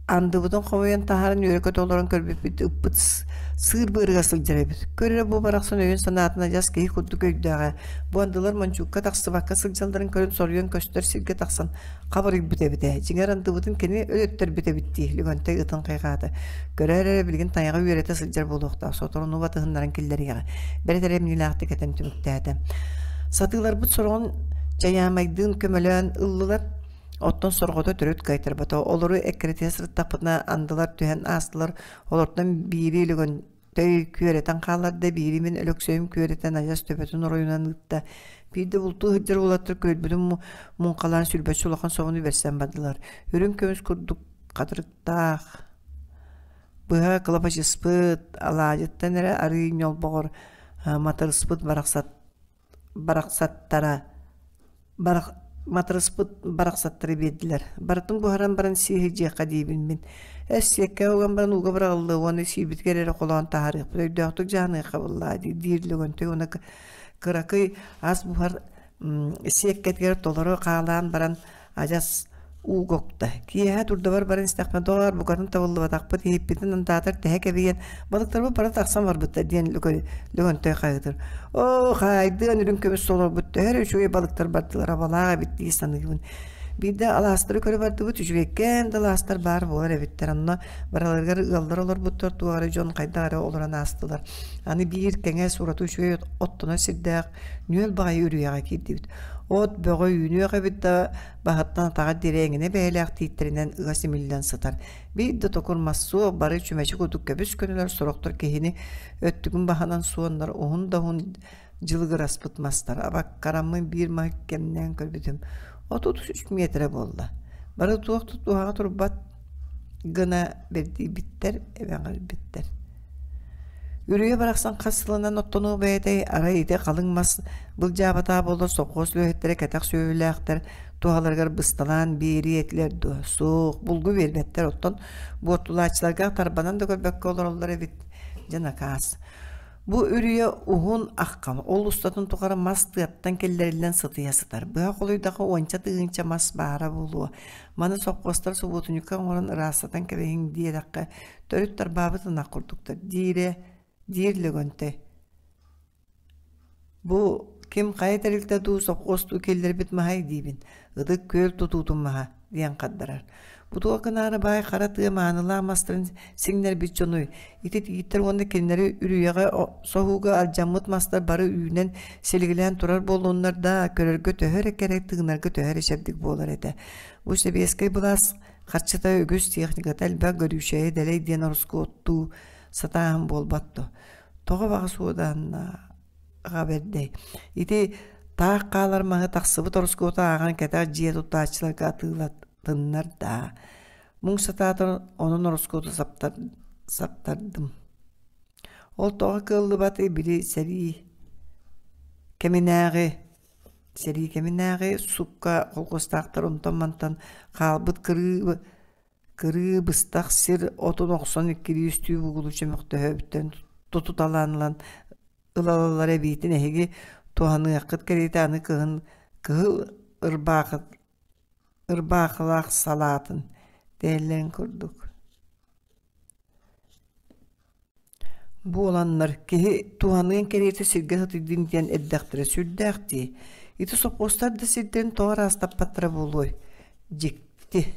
андыбытын хомуян тахарын үйрекөт олорон көрбеппит ыппыт сыр бырыга сылжарабит. Көрөрө бу бараксын өйөн санаатына жас кей кудду көйдөгө. Бу андылар манчукка таксыбакка сылжалдарын көрүн соруян көстөр сирге таксан кабырыг бүтебите. Жиңер андыбытын кени өлөттөр бүтебитти. Лүгөнтэй ытын кайгады. Көрөрө билген таяга үйрете сылжар болуқта. Соторун убатыгындарын киллериге. Беретерем нилакты кетен түмүктәдә. Сатылар бут сорон жаямайдын көмөлөн ыллылар оттон соргода төрөт кайтар бата олору эккретес тапына андылар түһен астылар олортан бири лөгөн төй күөретен калларда бири мен өлөксөйүм күөретен ажас төбөтүн ороюнан ытта бирде булту хыджар улаттыр көйбүдүн мункалан сүрбөт сулахан соғуну берсен бадылар үрүн көмүс курдук кадырыктаах быха кылапачыспыт алаажыттан эре ары ньолбогор матырыспыт бараксаттара матырыспыт бараксаттары бердилер. Бартын бухаран баран сихи жеқа дейбін мен. Әссекке оған баран уға баралды, оны сибіт керері қолуан тахарық. Өйдөқтік жаны қабыллады, дейрлігінті. Оны кыракы аз бухар секкеткер толыры қағалан баран ажас угокта. Кия турда баран истақпен доғар бұқатын тавылды батақпыт еппетін антатыр тәк әбейен. Балықтар бұл бара тақсан бар бұтта дейін лөгөнтэй қайғыдыр. О, қайдыған үрін көміс солар бұтта. Әр үшуге балықтар бардылар, абалаға бітті санығын. Биде аластыры көрі барды бұт, үшугеккен аластар бар болар әбіттер. Анна бараларғар ұғалдар олар бұттар, туғары жон қайдағары оларан астылар. Аны бір кәңе сурату үшуге оттына сірдәқ, нөл бағай үріяға кейді біт. От бөғі үйінуға бітті бағыттан таға дереңіне бәйләқ тейттерінен ұғасы милден сытар. Биде токурмассу бары чүмәші көдік көбіс көнілер сұрақтар кейіні өттігін бағанан суанлар оғын дағын жылғыр аспытмастар. Абак қарамын бір мағыккемнен көрбедім. 33 метре болды. Бары туақты туаға тұрбат гына берді биттер, әбәңір биттер. Үріге барақсан қасылынан оттону бәйдей ара ете қалыңмас бұл жабата болды соқос лөйеттері кәтақ сөйләқтер туғаларғар бұсталан бері етлер суық бұлғы берметтер оттон бұттулачыларға тарбанан да көрбәкке олар олар әбет жана қас. Бу үрüye уһун аққан, ол ұстатын тұқары мас тыяттан келлерілден сытыя сытар. Бұға қолойдағы онча тыгынча мас бара болуы. Маны соққостар сұбутынюкан орын ырасатан кәбейін дейдаққа төріттар бабытына құрдықтар. Дейрлігінті. Бу кем қайтарылта ду соққосту келлер бит мағай дейбін. Ыдық көл тұтудың маға дейін қаддарар. Бұтуға қынары бай қара тыға мағаныла мастырын сеңнер бит жоной. Итет егіттер онды кенлері үрүйеға соғуға алжамыт мастар бары үйінен селгілен тұрар болуынлар да көрерге төхәрі керек тығынарға төхәрі шәбдік болар еді. Бұл себескай бұлас қарчыта өгіз техниката әлбә көрушәйі дәлей ден орысқы отту сатағын болбатты. Тоға бағы суыдан ғабердей. Ити тақ қалар маңы тақсыбыт орысқы ота аған кәтәр жия тұтачыларға атығылады. Тыннар да. Мұң сататыр оның орыскоты саптардым. Ол тоға кылды баты бірі сәрі кемінәғі сукка қолқостақтар ұнтан мантан қалбыт кыры быстақ сир отын оқсан еккері үсті бұғылу чеміқті өбіттен тұтут аланылан ылалалар әбейтін әйге туғаны ақыт кәреті аны кығыл ырбақылақ салатын дәлін күрдік. Бұ оланлар кеге туғанығын кәреті сірге сатыдың ден әддәқтірі сүрдәқті. Иті соқостар да сірден тоғар астап паттыра болуй. Жекті.